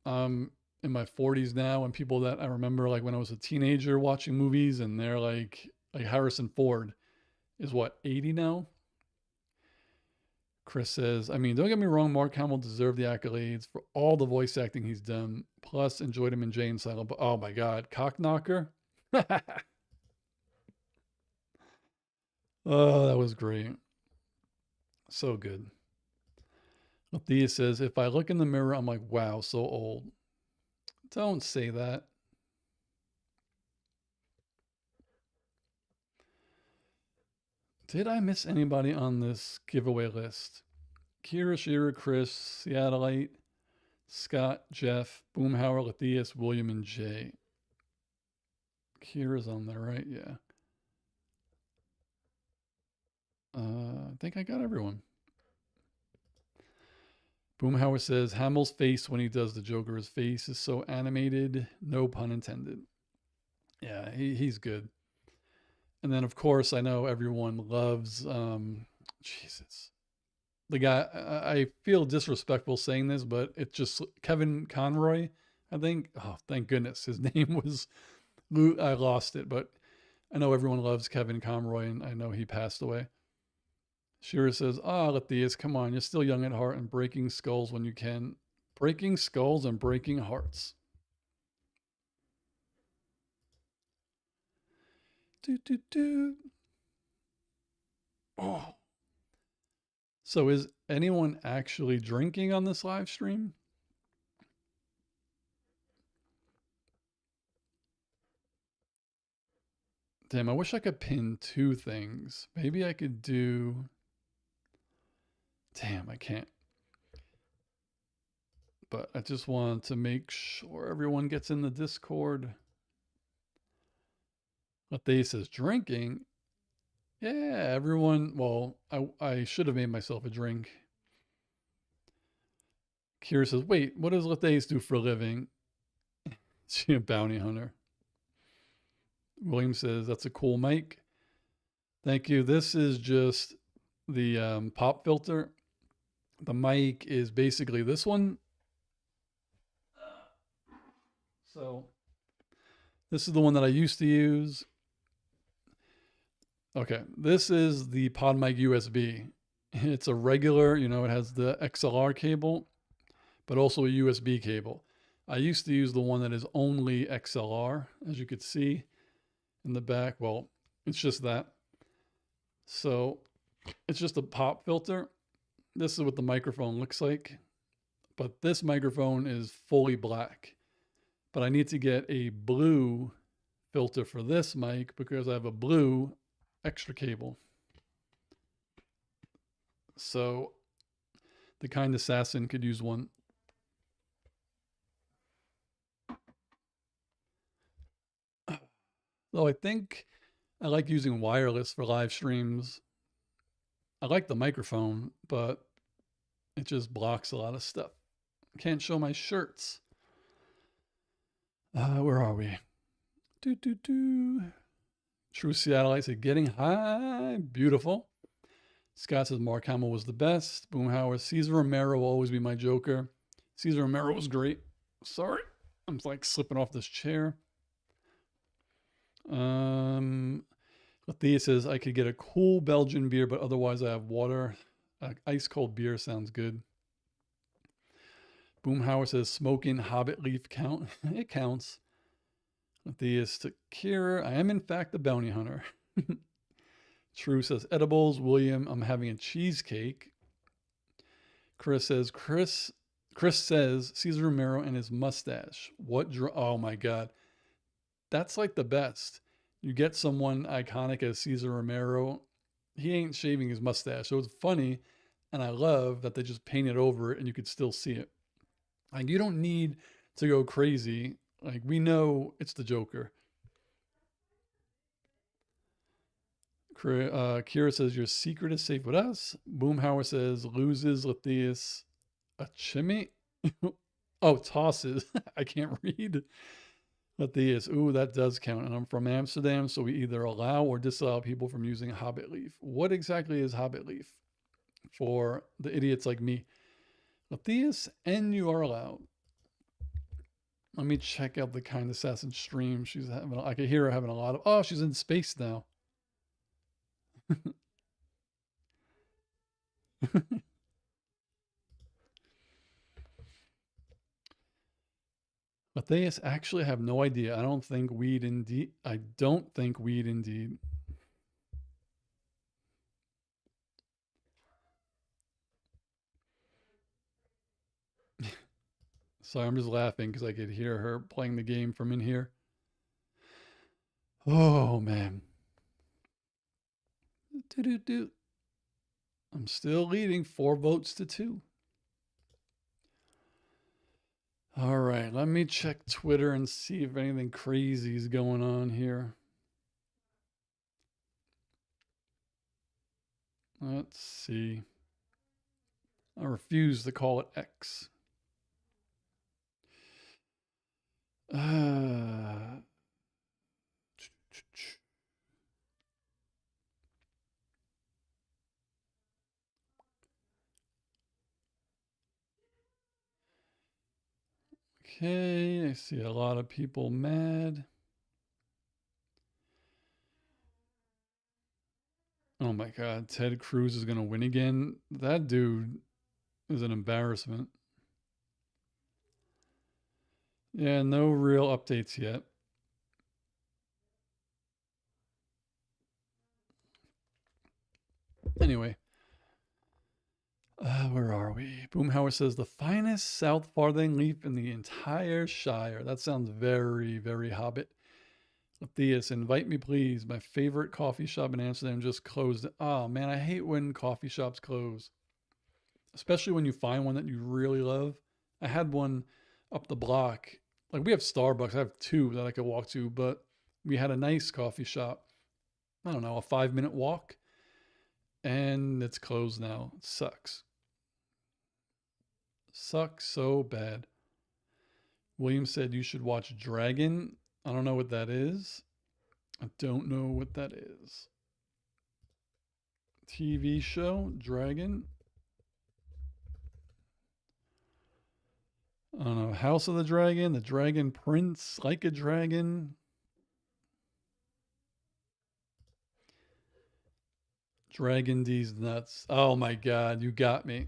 I'm in my 40s now, and people that I remember like when I was a teenager watching movies, and they're like Harrison Ford is what, 80 now? Chris says, I mean, don't get me wrong, Mark Hamill deserved the accolades for all the voice acting he's done. Plus, enjoyed him in Jay and Silent Bob. Oh my God, Cockknocker. Oh, that was great. So good. Thea says, if I look in the mirror, I'm like, wow, so old. Don't say that. Did I miss anybody on this giveaway list? Kira, Shira, Chris, Seattleite, Scott, Jeff, Boomhauer, Lathias, William, and Jay. Kira's on there, right? Yeah. I think I got everyone. Boomhauer says, Hamill's face when he does the Joker, his face is so animated, no pun intended. Yeah, he's good. And then, of course, I know everyone loves, Jesus. The guy, I feel disrespectful saying this, but it's just Kevin Conroy, I think. Oh, thank goodness. His name was, I lost it, but I know everyone loves Kevin Conroy, and I know he passed away. Shira says, Lathias, come on, you're still young at heart and breaking skulls when you can. Breaking skulls and breaking hearts. Do. Oh. So is anyone actually drinking on this live stream? Damn, I wish I could pin two things. Maybe I could do... Damn, I can't. But I just want to make sure everyone gets in the Discord. Lathea says drinking. Yeah, everyone. Well, I should have made myself a drink. Kira says, wait, what does Lathea do for a living? She a bounty hunter. William says, that's a cool mic. Thank you. This is just the pop filter. The mic is basically this one. So this is the one that I used to use. Okay, this is the PodMic USB. It's a regular, you know, it has the XLR cable, but also a USB cable. I used to use the one that is only XLR, as you could see in the back. Well, it's just that. So it's just a pop filter. This is what the microphone looks like, but this microphone is fully black. But I need to get a blue filter for this mic because I have a blue extra cable. So the kind assassin could use one. Though I think I like using wireless for live streams. I like the microphone, but it just blocks a lot of stuff. Can't show my shirts. Where are we? True Seattleite said, getting high. Beautiful. Scott says Mark Hamill was the best. Boomhauer, Cesar Romero will always be my Joker. Cesar Romero was great. Sorry. I'm like slipping off this chair. Lathea says I could get a cool Belgian beer, but otherwise I have water. Ice cold beer sounds good. Boomhauer says smoking Hobbit leaf count. It counts. Lathea to Kira, I am in fact a bounty hunter. True says edibles. William, I'm having a cheesecake. Chris says Cesar Romero and his mustache. Oh my god. That's like the best. You get someone iconic as Cesar Romero. He ain't shaving his mustache. So it's funny. And I love that they just painted over it and you could still see it. Like, you don't need to go crazy. Like, we know it's the Joker. Kira says, your secret is safe with us. Boomhauer says, loses Latheus a chimney. Oh, tosses. I can't read. Latheus, ooh, that does count. And I'm from Amsterdam, so we either allow or disallow people from using Hobbit leaf. What exactly is Hobbit leaf? For the idiots like me. Latheus, and you are allowed. Let me check out the Kind Assassin stream. She's having, I can hear her having a lot of, oh, she's in space now. Matthias, actually, I have no idea. I don't think weed indeed. I don't think weed indeed. Sorry, I'm just laughing because I could hear her playing the game from in here. Oh, man. I'm still leading 4 votes to 2. All right, let me check Twitter and see if anything crazy is going on here. Let's see. I refuse to call it X. Okay, I see a lot of people mad. Oh my God, Ted Cruz is going to win again. That dude is an embarrassment. Yeah, no real updates yet. Anyway, Where are we? Boomhauer says the finest South Farthing leaf in the entire Shire. That sounds very, very Hobbit. Matthias, invite me please. My favorite coffee shop in Amsterdam just closed. Oh man, I hate when coffee shops close, especially when you find one that you really love. I had one up the block. Like we have Starbucks. I have two that I could walk to, but we had a nice coffee shop. I don't know, a 5-minute walk, and it's closed now. It sucks. Sucks so bad. William said you should watch Dragon. I don't know what that is. I don't know what that is. TV show, Dragon. I don't know. House of the Dragon Prince, Like a Dragon. Dragon D's nuts. Oh my God, you got me.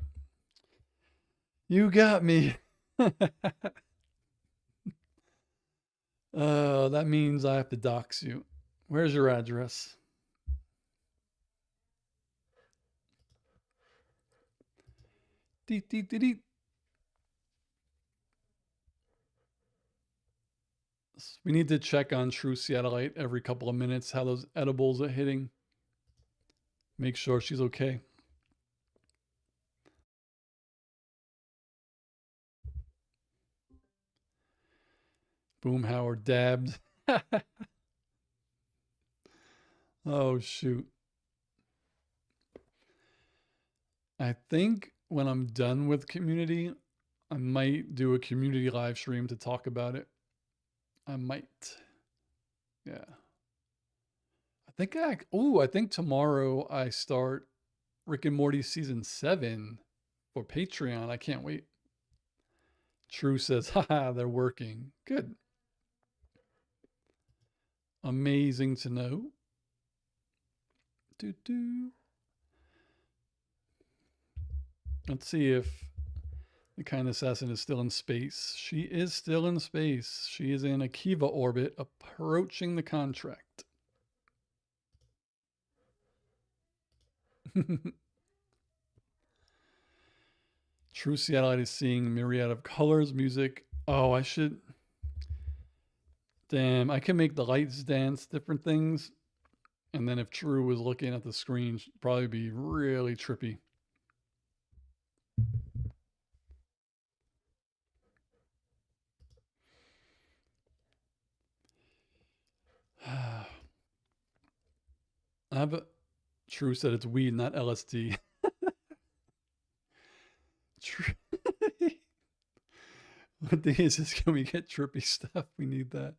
You got me. That means I have to dox you. Where's your address? Deet, deet, deet, deet. We need to check on True Seattleite every couple of minutes, how those edibles are hitting. Make sure she's okay. Boomhauer dabbed. Oh, shoot. I think when I'm done with community, I might do a community live stream to talk about it. I might. Yeah. I think tomorrow I start Rick and Morty season 7 for Patreon. I can't wait. True says, haha, they're working. Good. Amazing to know. Doo-doo. Let's see if the kind assassin is still in space. She is still in space. She is in a Kiva orbit approaching the contract. True Seattleite is seeing myriad of colors, music. Oh, I should. Damn, I can make the lights dance, different things. And then if True was looking at the screen, she'd probably be really trippy. True said it's weed, not LSD. True. What thing is, can we get trippy stuff? We need that.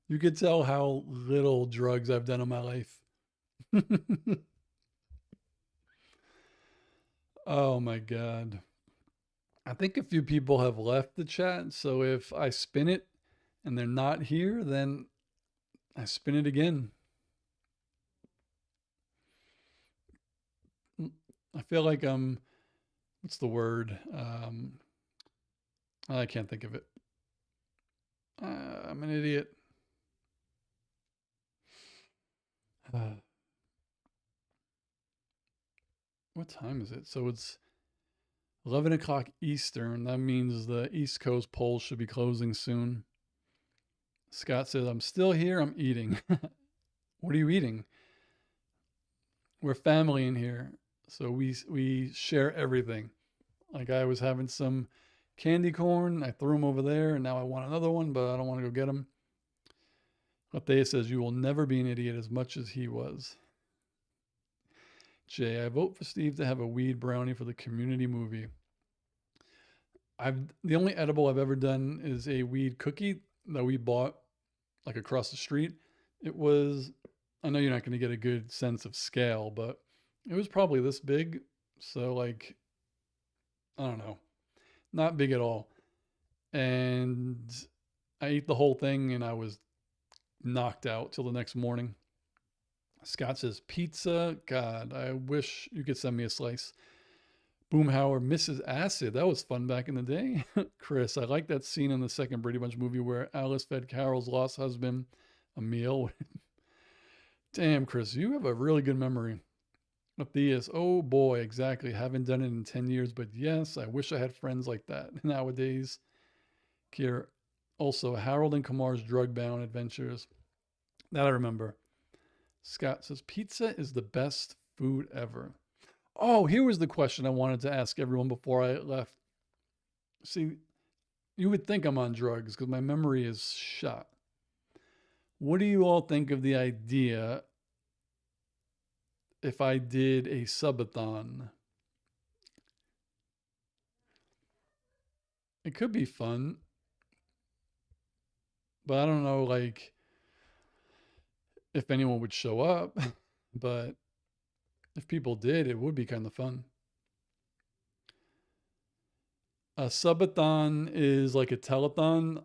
You could tell how little drugs I've done in my life. Oh my God. I think a few people have left the chat. So if I spin it and they're not here, then I spin it again. I feel like what's the word? I can't think of it. I'm an idiot. What time is it? So it's 11 o'clock Eastern. That means the East Coast polls should be closing soon. Scott says, I'm still here. I'm eating. What are you eating? We're family in here. So we share everything. Like I was having some candy corn. I threw them over there, and now I want another one, but I don't want to go get them. Althea says, you will never be an idiot as much as he was. Jay, I vote for Steve to have a weed brownie for the community movie. The only edible I've ever done is a weed cookie that we bought like across the street. It was, I know you're not going to get a good sense of scale, but it was probably this big. So like, I don't know, not big at all. And I ate the whole thing and I was knocked out till the next morning. Scott says, pizza. God, I wish you could send me a slice. Boomhauer, Mrs. Acid. That was fun back in the day. Chris, I like that scene in the second Brady Bunch movie where Alice fed Carol's lost husband a meal. Damn, Chris, you have a really good memory. Matthias, oh boy, exactly. Haven't done it in 10 years, but yes, I wish I had friends like that nowadays. Kier, also Harold and Kumar's drug bound adventures. That I remember. Scott says, pizza is the best food ever. Oh, here was the question I wanted to ask everyone before I left. See, you would think I'm on drugs because my memory is shot. What do you all think of the idea if I did a subathon? It could be fun, but I don't know, like, if anyone would show up. But if people did, it would be kind of fun. A subathon is like a telethon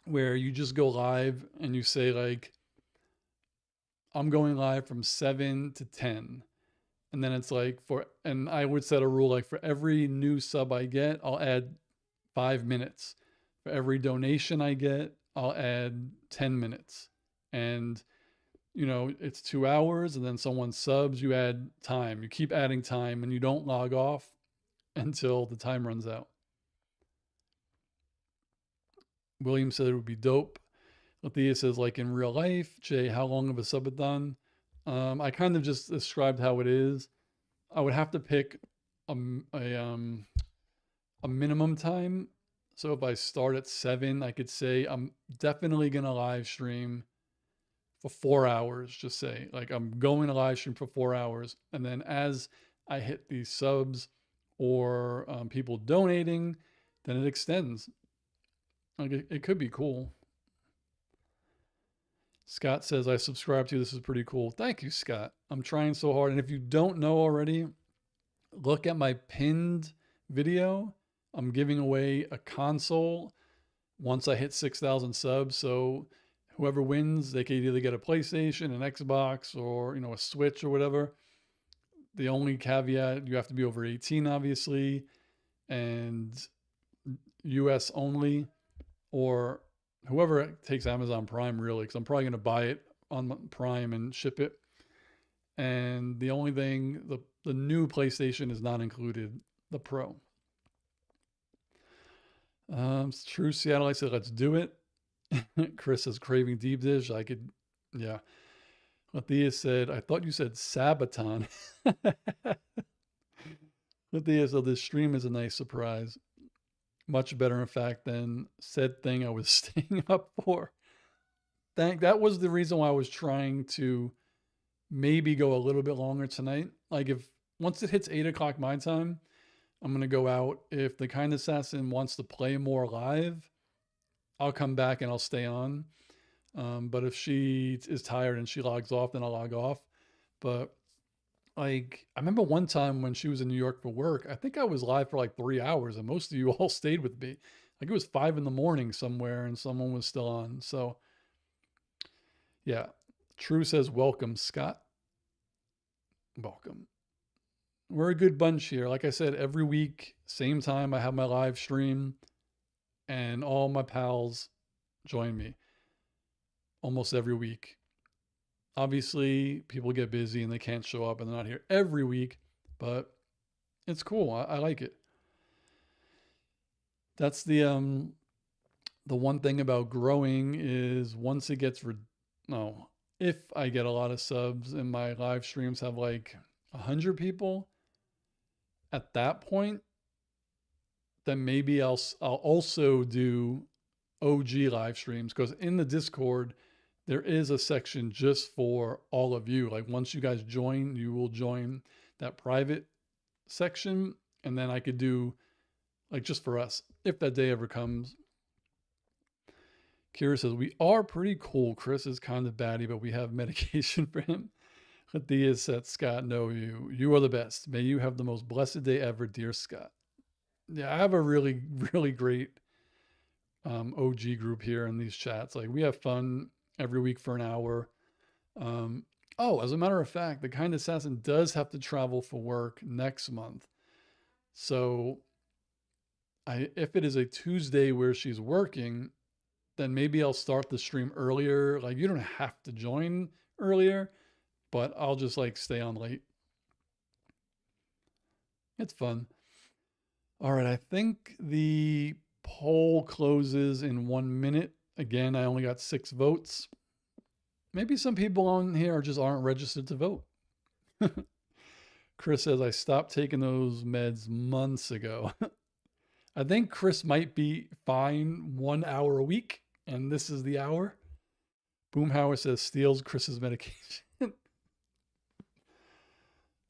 where you just go live and you say, like, I'm going live from 7 to 10. And then it's like, and I would set a rule like, for every new sub I get, I'll add 5 minutes. For every donation I get, I'll add 10 minutes. And, it's 2 hours, and then someone subs, you add time. You keep adding time, and you don't log off until the time runs out. William said it would be dope. Althea says, like in real life. Jay, how long of a subathon? I kind of just described how it is. I would have to pick a minimum time. So if I start at 7, I could say I'm definitely going to live stream for 4 hours. Just say, like, I'm going to live stream for 4 hours. And then as I hit these subs or people donating, then it extends. Like, it could be cool. Scott says, I subscribe to you. This is pretty cool. Thank you, Scott. I'm trying so hard. And if you don't know already, look at my pinned video. I'm giving away a console once I hit 6,000 subs. So whoever wins, they can either get a PlayStation, an Xbox, or, a Switch or whatever. The only caveat, you have to be over 18, obviously, and US only, or whoever takes Amazon Prime, really, because I'm probably going to buy it on Prime and ship it. And the only thing, the new PlayStation is not included, the Pro. It's true, Seattle. I said, let's do it. Chris is craving deep dish. I could, yeah. Matthias said, I thought you said Sabaton. Matthias said, this stream is a nice surprise. Much better, in fact, than said thing I was staying up for. That was the reason why I was trying to maybe go a little bit longer tonight. Like, if once it hits 8 o'clock my time, I'm going to go out. If the kind assassin wants to play more live, I'll come back and I'll stay on. But if she is tired and she logs off, then I'll log off. But like, I remember one time when she was in New York for work, I think I was live for like 3 hours and most of you all stayed with me. Like, it was 5 a.m. somewhere and someone was still on. So yeah, True says, welcome, Scott. Welcome. We're a good bunch here. Like I said, every week, same time, I have my live stream and all my pals join me almost every week. Obviously, people get busy and they can't show up and they're not here every week, but it's cool. I like it. That's the one thing about growing is once it gets if I get a lot of subs and my live streams have like 100 people, at that point, then maybe I'll also do OG live streams, because in the Discord, there is a section just for all of you. Like, once you guys join, you will join that private section. And then I could do like just for us, if that day ever comes. Kira says, we are pretty cool. Chris is kind of batty, but we have medication for him. Thea said, Scott, no, you are the best. May you have the most blessed day ever, dear Scott. Yeah, I have a really, really great OG group here in these chats. Like, we have fun every week for an hour. As a matter of fact, the kind assassin does have to travel for work next month. So if it is a Tuesday where she's working, then maybe I'll start the stream earlier. Like, you don't have to join earlier, but I'll just like stay on late. It's fun. All right, I think the poll closes in 1 minute. Again, I only got 6 votes. Maybe some people on here just aren't registered to vote. Chris says, I stopped taking those meds months ago. I think Chris might be fine 1 hour a week, and this is the hour. Boomhauer says, steals Chris's medication.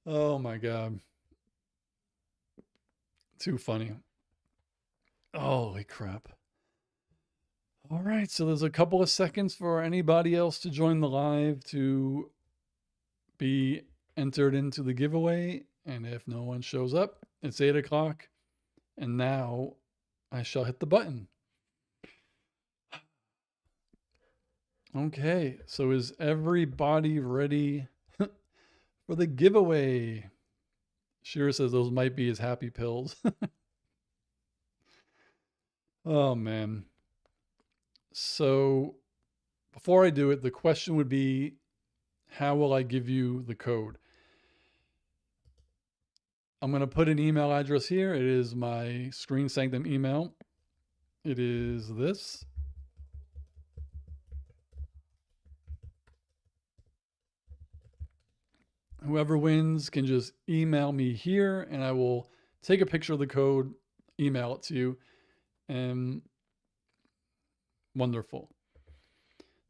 Oh my God. Too funny. Holy crap. All right, so there's a couple of seconds for anybody else to join the live to be entered into the giveaway. And if no one shows up, it's 8 o'clock. And now I shall hit the button. Okay, so is everybody ready for the giveaway? Shira says those might be his happy pills. Oh, man. So before I do it, the question would be, how will I give you the code? I'm going to put an email address here. It is my Screen Sanctum email. It is this. Whoever wins can just email me here and I will take a picture of the code, email it to you, and wonderful.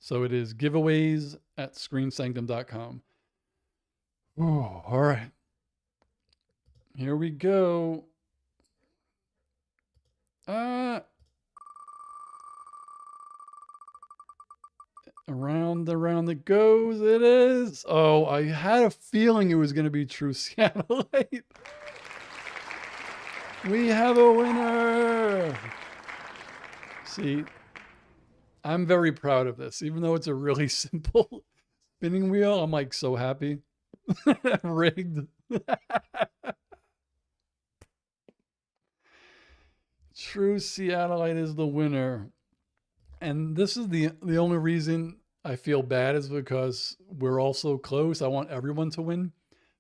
So it is giveaways@screensanctum.com. Oh, all right. Here we go. Around it goes. It is. Oh, I had a feeling it was going to be True Satellite. We have a winner. See, I'm very proud of this. Even though it's a really simple spinning wheel, I'm like so happy. Rigged. True Seattleite is the winner. And this is the only reason I feel bad is because we're all so close. I want everyone to win.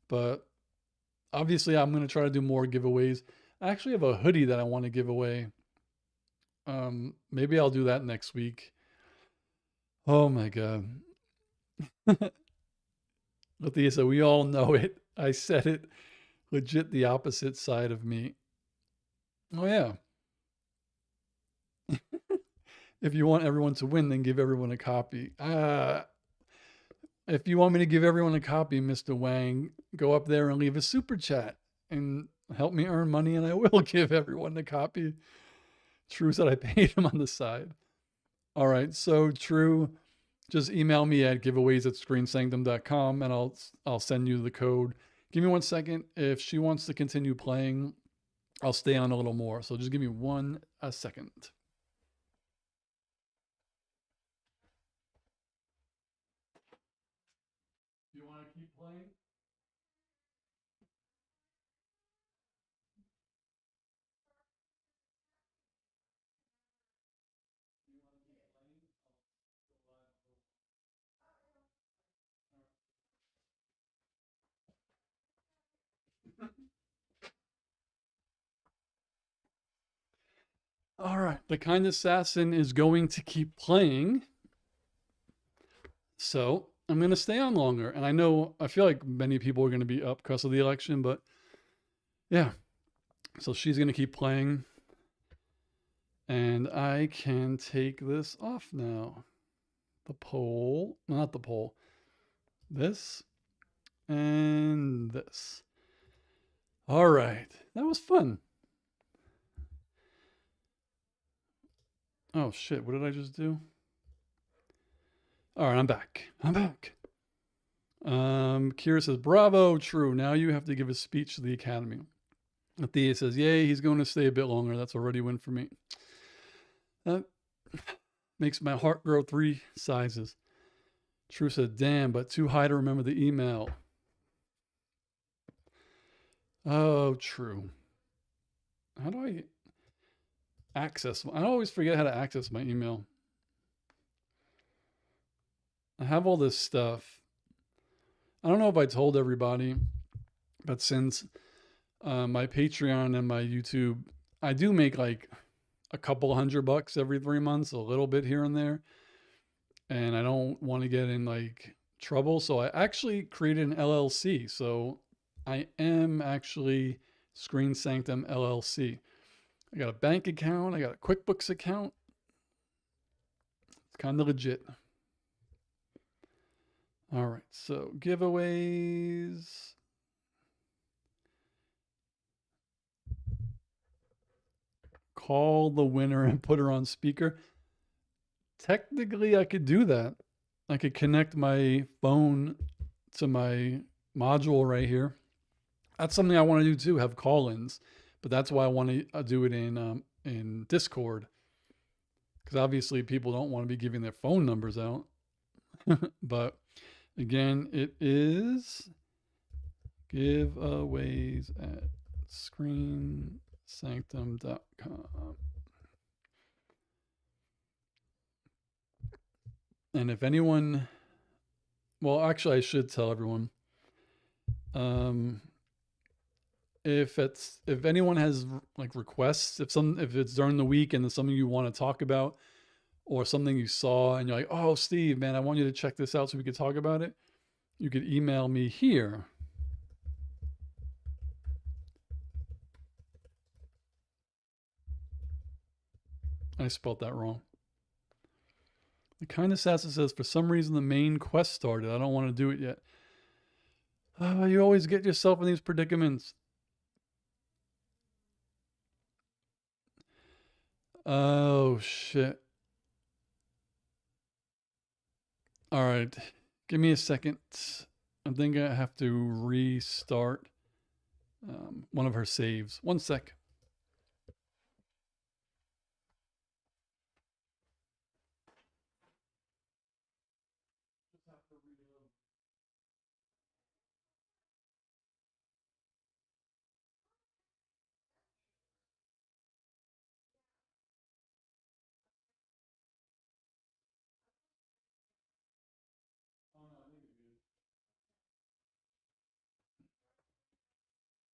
But obviously I'm going to try to do more giveaways. I actually have a hoodie that I want to give away. Maybe I'll do that next week. Oh my God. Lithia said, we all know it. I said it legit the opposite side of me. Oh yeah. If you want everyone to win, then give everyone a copy. If you want me to give everyone a copy, Mr. Wang, go up there and leave a super chat and help me earn money, and I will give everyone a copy. True said I paid him on the side. All right, so True, just email me at giveaways@screensanctum.com and I'll send you the code. Give me 1 second. If she wants to continue playing, I'll stay on a little more. So just give me 1 second. Do you want to keep playing? All right, the kind assassin is going to keep playing. So I'm going to stay on longer. And I feel like many people are going to be up because of the election, but yeah. So she's going to keep playing. And I can take this off now. The poll, not the poll. This and this. All right, that was fun. Oh shit, what did I just do? All right, I'm back. Kira says, bravo, True. Now you have to give a speech to the Academy. Thea says, yay, he's going to stay a bit longer. That's already a win for me. That makes my heart grow 3 sizes. True said, damn, but too high to remember the email. Oh, True. How do I access? I always forget how to access my email. I have all this stuff. I don't know if I told everybody, but since my Patreon and my YouTube, I do make like a couple $100 every 3 months, a little bit here and there. And I don't want to get in like trouble. So I actually created an LLC. So I am actually Screen Sanctum LLC. I got a bank account. I got a QuickBooks account. It's kind of legit. All right. So giveaways. Call the winner and put her on speaker. Technically, I could do that. I could connect my phone to my module right here. That's something I want to do too, have call-ins. But that's why I want to do it in Discord. Because obviously people don't want to be giving their phone numbers out. But again, it is giveaways at screensanctum.com. And if anyone, well, actually, I should tell everyone. If anyone has like requests, if it's during the week and there's something you want to talk about, or something you saw and you're like, oh, Steve, man, I want you to check this out so we could talk about it, you could email me here. I spelled that wrong. The kind assassin says, for some reason, the main quest started. I don't want to do it yet. You always get yourself in these predicaments. Oh, shit. All right. Give me a second. I think I have to restart one of her saves. One sec.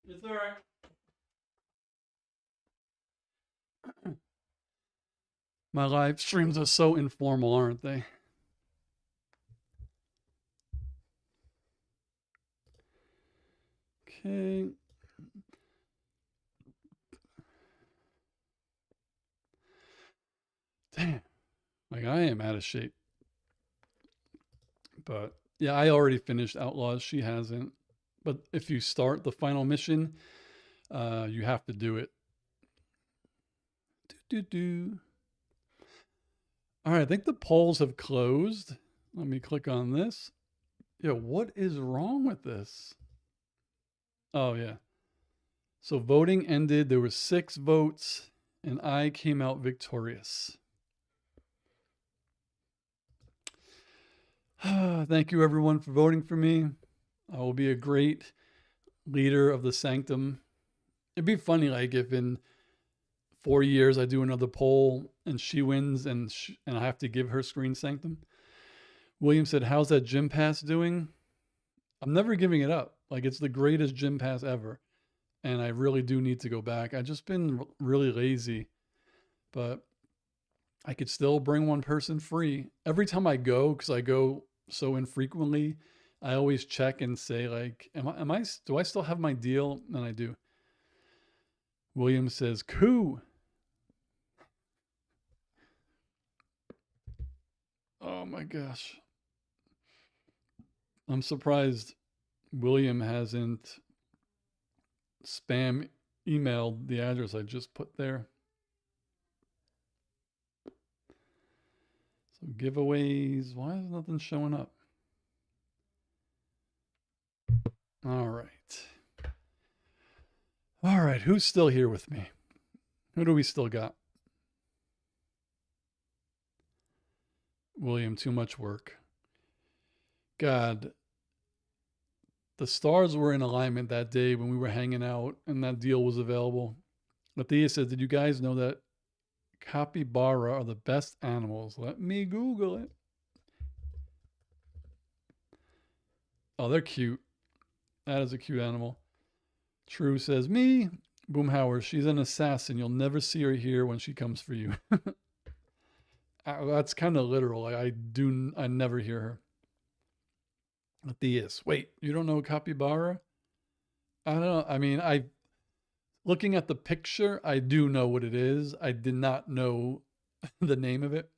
It's all right. My live streams are so informal, aren't they? Okay. Damn. Like, I am out of shape. But yeah, I already finished Outlaws. She hasn't. But if you start the final mission, you have to do it. All right, I think the polls have closed. Let me click on this. Yeah, what is wrong with this? Oh, yeah. So voting ended. There were 6 votes, and I came out victorious. Thank you, everyone, for voting for me. I will be a great leader of the Sanctum. It'd be funny, like, if in 4 years I do another poll and she wins and I have to give her Screen Sanctum. William said, how's that gym pass doing? I'm never giving it up. Like, it's the greatest gym pass ever. And I really do need to go back. I've just been really lazy. But I could still bring one person free. Every time I go, because I go so infrequently, I always check and say, like, do I still have my deal? And I do. William says, coup. Oh my gosh. I'm surprised William hasn't spam emailed the address I just put there. So giveaways, why is nothing showing up? All right. All right, who's still here with me? Who do we still got? William, too much work. God, the stars were in alignment that day when we were hanging out and that deal was available. Matthias said, did you guys know that capybara are the best animals? Let me Google it. Oh, they're cute. That is a cute animal. True says me. Boomhauer, she's an assassin. You'll never see her here when she comes for you. That's kind of literal. Like, I never hear her. Matthias, wait, you don't know capybara? I don't know. I mean, looking at the picture, I do know what it is. I did not know the name of it.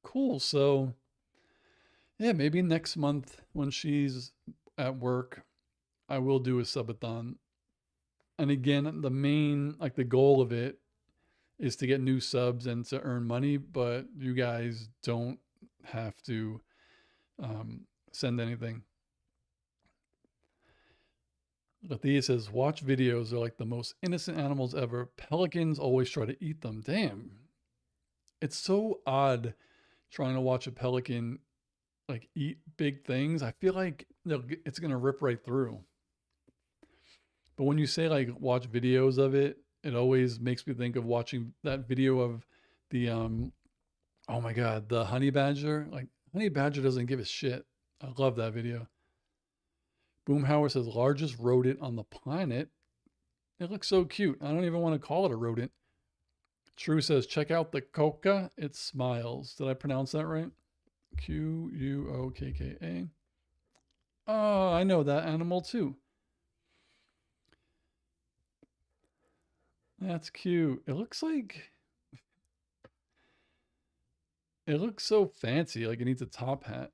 Cool. So, yeah, maybe next month when she's at work, I will do a subathon. And again, the goal of it is to get new subs and to earn money, but you guys don't have to send anything. Lathea says, watch videos. They're like the most innocent animals ever. Pelicans always try to eat them. Damn. It's so odd trying to watch a pelican like eat big things. I feel like it's going to rip right through. But when you say like watch videos of it, it always makes me think of watching that video of the oh my god, the honey badger. Like honey badger doesn't give a shit. I love that video. Boomhauer says largest rodent on the planet. It looks so cute. I don't even want to call it a rodent. True says check out the coca. It smiles. Did I pronounce that right? Quokka. Oh, I know that animal too. That's cute. It looks so fancy, like it needs a top hat.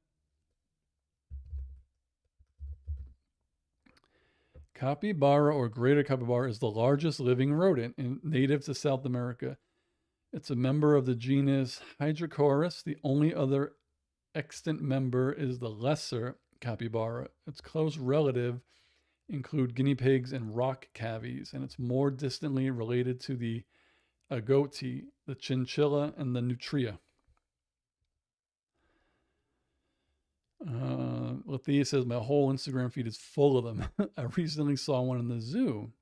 Capybara or greater capybara is the largest living rodent native to South America. It's a member of the genus Hydrochoerus. The only other extant member is the lesser capybara. Its close relative include guinea pigs and rock cavies, and it's more distantly related to the agouti, the chinchilla, and the nutria. Lathea says my whole Instagram feed is full of them. I recently saw one in the zoo.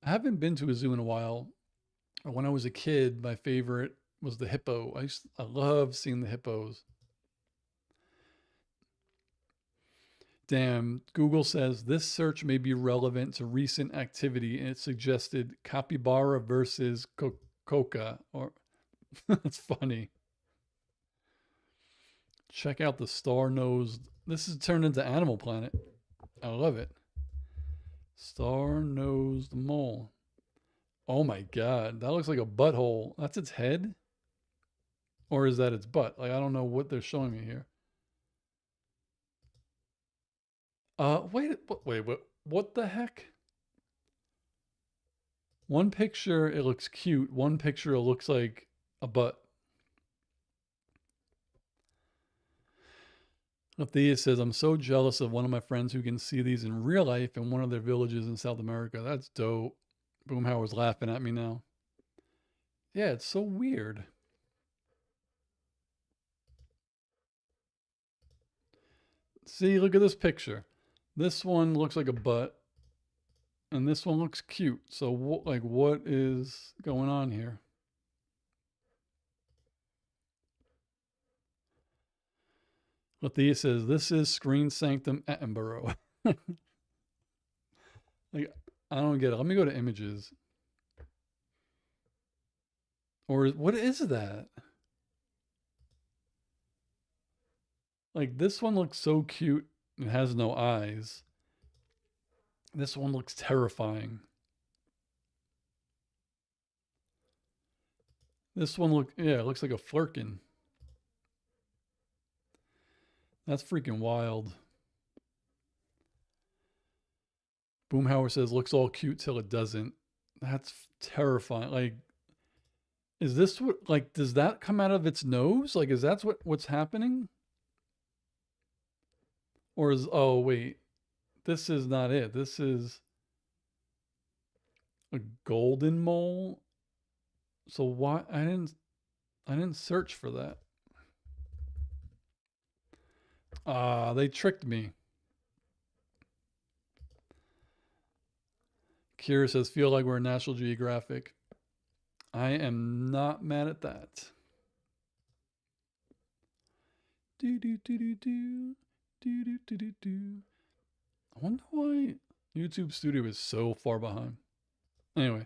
I haven't been to a zoo in a while. When I was a kid, my favorite was the hippo. I love seeing the hippos. Damn, Google says this search may be relevant to recent activity, and it suggested capybara versus coca. Or that's funny. Check out the star-nosed. This is turned into Animal Planet. I love it. Star-nosed mole. Oh my god, that looks like a butthole. That's its head? Or is that its butt? Like, I don't know what they're showing me here. Wait, what the heck? One picture, it looks cute. One picture, it looks like a butt. Althea says, I'm so jealous of one of my friends who can see these in real life in one of their villages in South America. That's dope. Boomhauer's laughing at me now. Yeah, it's so weird. See, look at this picture. This one looks like a butt. And this one looks cute. So, what is going on here? Lathea says, this is Screen Sanctum Attenborough. Like, I don't get it. Let me go to images. Or what is that? Like, this one looks so cute. It has no eyes. This one looks terrifying. This one it looks like a flirkin. That's freaking wild. Boomhauer says, looks all cute till it doesn't. That's terrifying. Like, is this what, like, does that come out of its nose? Like, is that what's happening? Or oh, wait, this is not it. This is a golden mole. So why, I didn't search for that. Ah, they tricked me. Kira says, feel like we're National Geographic. I am not mad at that. Do. Do, do, do, do, do. I wonder why YouTube Studio is so far behind. Anyway.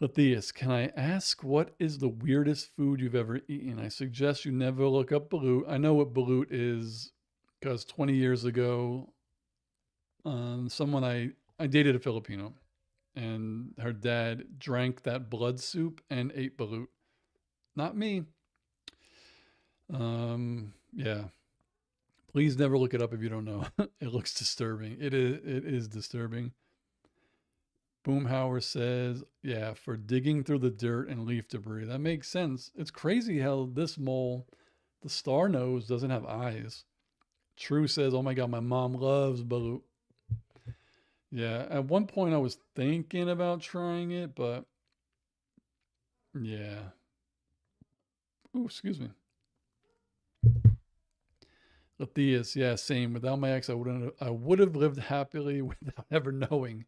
Matthias, can I ask what is the weirdest food you've ever eaten? I suggest you never look up balut. I know what balut is because 20 years ago, someone I dated a Filipino and her dad drank that blood soup and ate balut. Not me. Yeah. Please never look it up if you don't know. It looks disturbing. It is disturbing. Boomhauer says, yeah, for digging through the dirt and leaf debris. That makes sense. It's crazy how this mole, the star nose, doesn't have eyes. True says, oh my God, my mom loves balut. Yeah, at one point I was thinking about trying it, but yeah. Oh, excuse me. Matthias, yeah, same. Without my ex, I would have lived happily without ever knowing.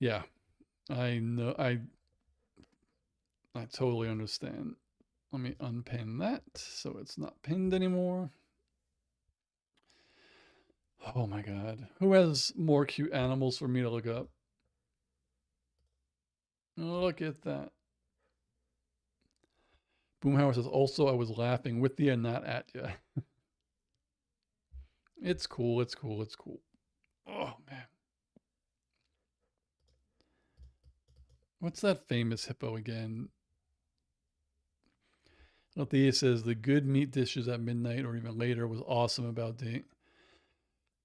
Yeah, I know. I totally understand. Let me unpin that so it's not pinned anymore. Oh my God. Who has more cute animals for me to look up? Look at that. Boomhauer says, also, I was laughing with you and not at you. It's cool. It's cool. It's cool. Oh, man. What's that famous hippo again? Althea says the good meat dishes at midnight or even later was awesome about date.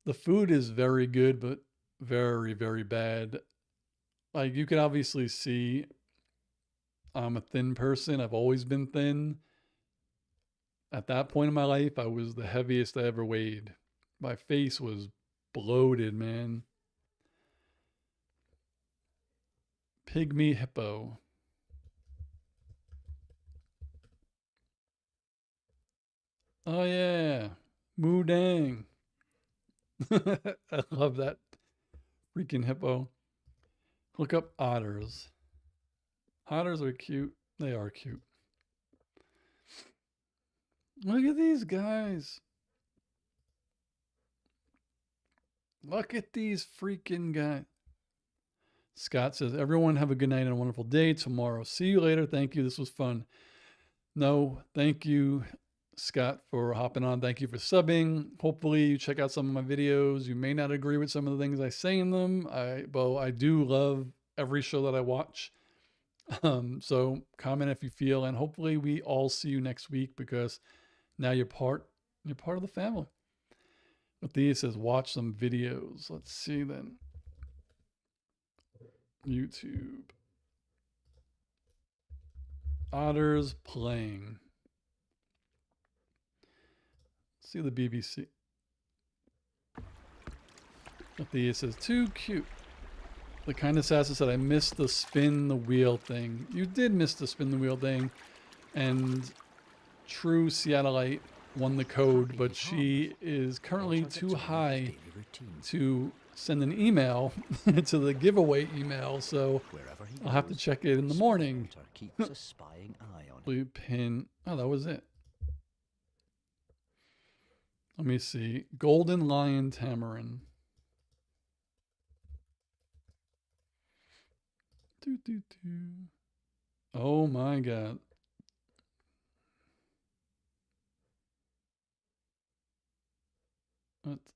The food is very good, but very, very bad. Like you can obviously see I'm a thin person. I've always been thin. At that point in my life, I was the heaviest I ever weighed. My face was bloated, man. Pygmy hippo. Oh yeah, Moodang. I love that freaking hippo. Look up otters. Otters are cute. They are cute. Look at these guys. Look at these freaking guys. Scott says, everyone have a good night and a wonderful day tomorrow. See you later. Thank you. This was fun. No, thank you, Scott, for hopping on. Thank you for subbing. Hopefully you check out some of my videos. You may not agree with some of the things I say in them. I do love every show that I watch. So comment if you feel, and hopefully we all see you next week because now you're part of the family. Matthias says, watch some videos. Let's see then. YouTube. Otters playing. Let's see the BBC. Matthias says, too cute. The kind assassin said, I missed the spin the wheel thing. You did miss the spin the wheel thing. And True Seattleite won the code, but she is currently too high to send an email to the giveaway email, so I'll have to check it in the morning. Blue pin. Oh, that was it. Let me see. Golden Lion Tamarin. Oh my God.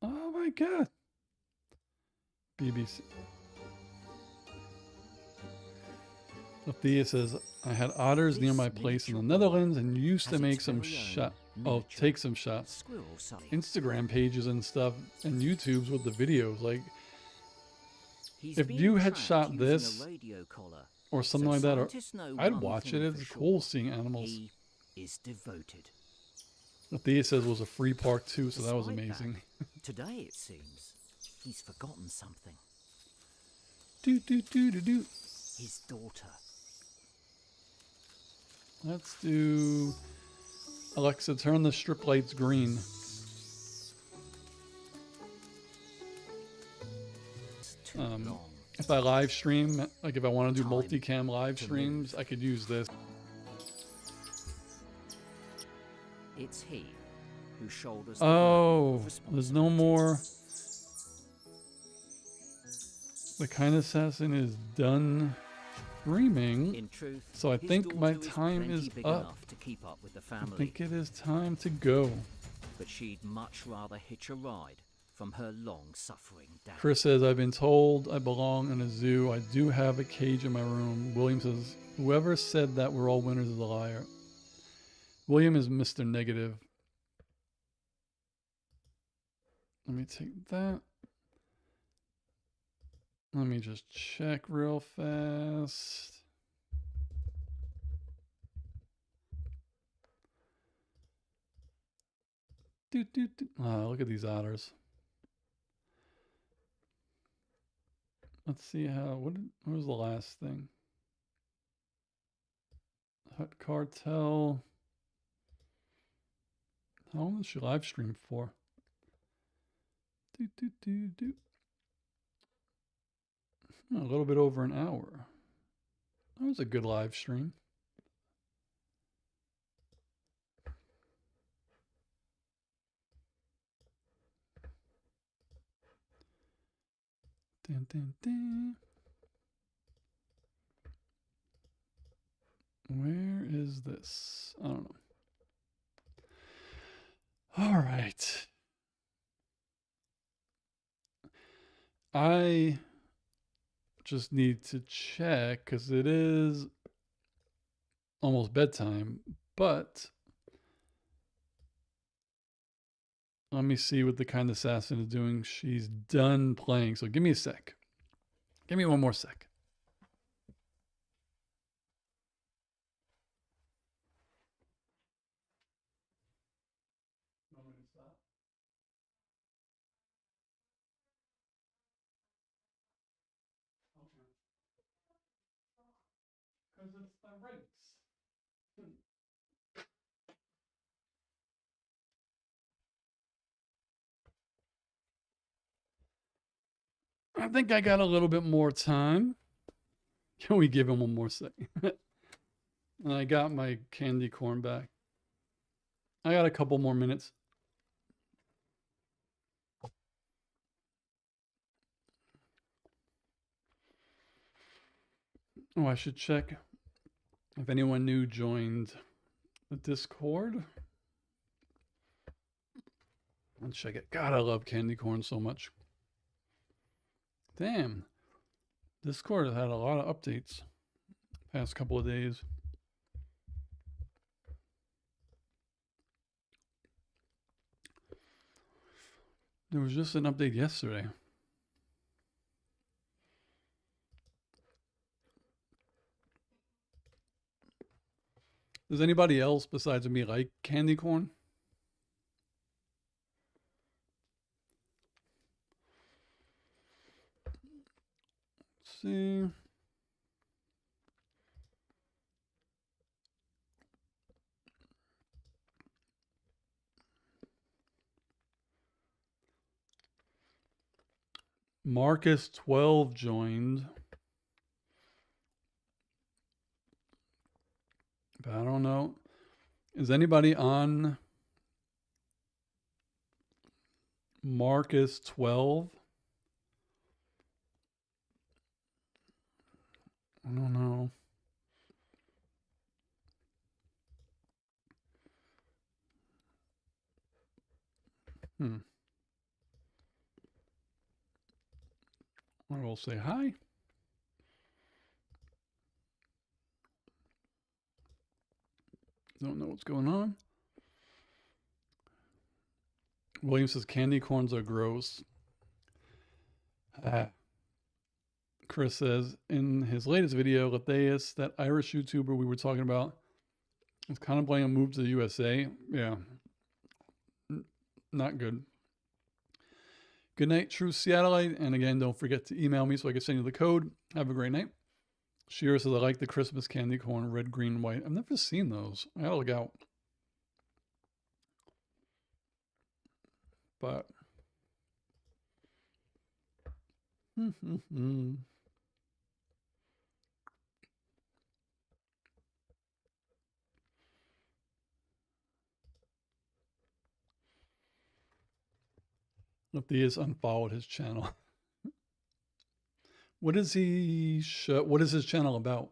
Oh my God. BBC. Sophia says, I had otters near my place in the Netherlands and used to make some take some shots. Instagram pages and stuff and YouTubes with the videos. Like, if you had shot this or something like that, I'd watch it. It's cool seeing animals. He is devoted. Thea says it was a free park too, so that was amazing. Today, it seems, he's forgotten something. His daughter. Let's do... Alexa, turn the strip lights green. If I live stream, like if I want to do multicam live streams, I could use this. It's he. who shoulders the Oh, burden of there's no more. responsibilities. The kind assassin is done dreaming. In truth, So I his think my daughter is time plenty is big up. enough to keep up with the I family, think it is time to go. but she'd much rather hitch a ride from her long-suffering dad. Chris says, I've been told I belong in a zoo. I do have a cage in my room. William says, whoever said that we're all winners is a liar. William is Mr. Negative. Let me take that. Let me just check real fast. Look at these otters. Let's see what was the last thing? Hut Cartel. How long did she live stream for? A little bit over an hour. That was a good live stream. Dun, dun, dun. Where is this? I don't know. All right. I just need to check because it is almost bedtime, but let me see what the kind assassin is doing. She's done playing, so give me a sec. Give me one more sec. Because it's the race. I think I got a little bit more time. Can we give him one more second? And I got my candy corn back. I got a couple more minutes. Oh, I should check if anyone new joined the Discord. Let's check it. God, I love candy corn so much. Damn. Discord has had a lot of updates past couple of days. There was just an update yesterday. Does anybody else besides me like candy corn? Let's see. Marcus 12 joined. But I don't know. Is anybody on Marcus 12? I don't know. I will say hi. Don't know what's going on. William says candy corns are gross. Chris says in his latest video, Latheus, that Irish YouTuber we were talking about, is kind of playing a move to the USA. Yeah. Not good. Good night, true Seattleite. And again, don't forget to email me so I can send you the code. Have a great night. Shira says, I like the Christmas candy corn, red, green, white. I've never seen those. I gotta look out. But Matthias unfollowed his channel. What is he show? What is his channel about?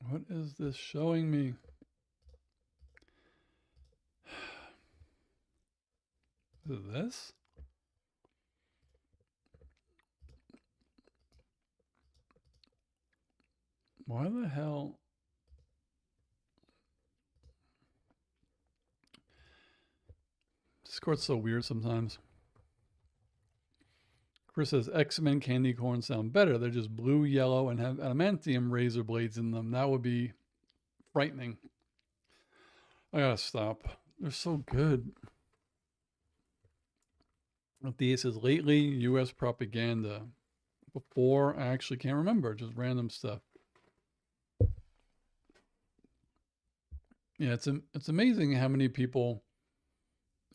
What is this showing me? Is it this? Why the hell? Discord's so weird sometimes. Chris says X-Men candy corn sound better. They're just blue, yellow, and have adamantium razor blades in them. That would be frightening. I gotta stop. They're so good. Thea says lately U.S. propaganda. Before I actually can't remember, just random stuff. Yeah, it's amazing how many people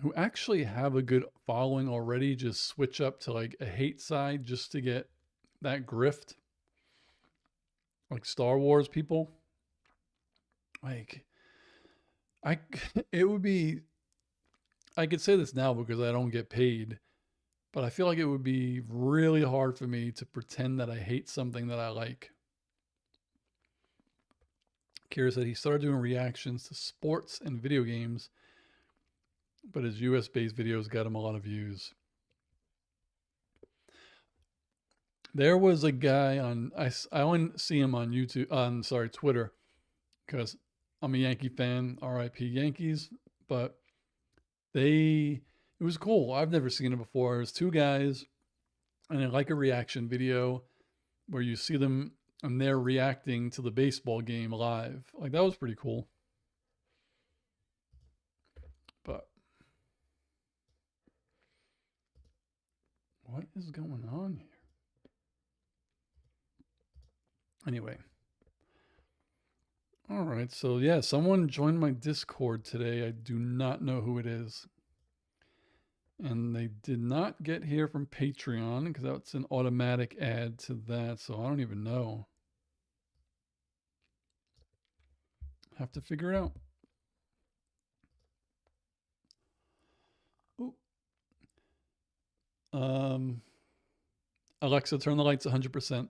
who actually have a good following already just switch up to like a hate side just to get that grift. Like Star Wars people. Like it would be, I could say this now because I don't get paid, but I feel like it would be really hard for me to pretend that I hate something that I like. Kira said he started doing reactions to sports and video games, but his US based videos got him a lot of views. There was a guy on, I only see him on YouTube, Twitter, because I'm a Yankee fan, RIP Yankees, but it was cool. I've never seen it before. There's two guys and I like a reaction video where you see them and they're reacting to the baseball game live. Like that was pretty cool. But what is going on here? Anyway. All right. So yeah, someone joined my Discord today. I do not know who it is. And they did not get here from Patreon because that's an automatic add to that. So I don't even know. Have to figure it out. Ooh. Alexa, turn the lights 100%.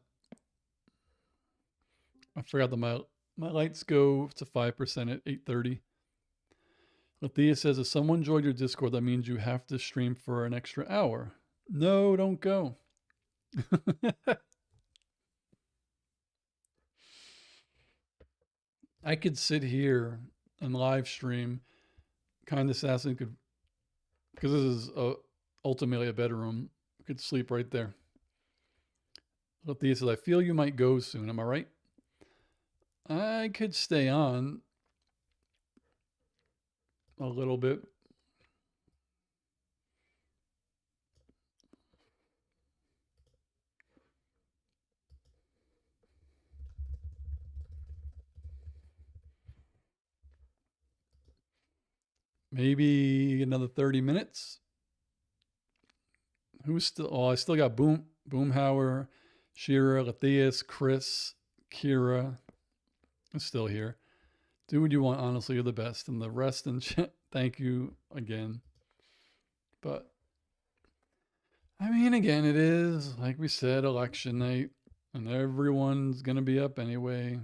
I forgot that my lights go to 5% at 8:30. Lathea says, if someone joined your Discord, that means you have to stream for an extra hour. No, don't go. I could sit here and live stream. Kind Assassin could, because this is ultimately a bedroom, could sleep right there. Lathea says, I feel you might go soon. Am I right? I could stay on a little bit. Maybe another 30 minutes. Who's still? Oh, I still got Boomhauer, Shira, Latheus, Chris, Kira. I'm still here. Do what you want. Honestly, you're the best. And the rest in chat, thank you again. But I mean, again, it is, like we said, election night. And everyone's going to be up anyway.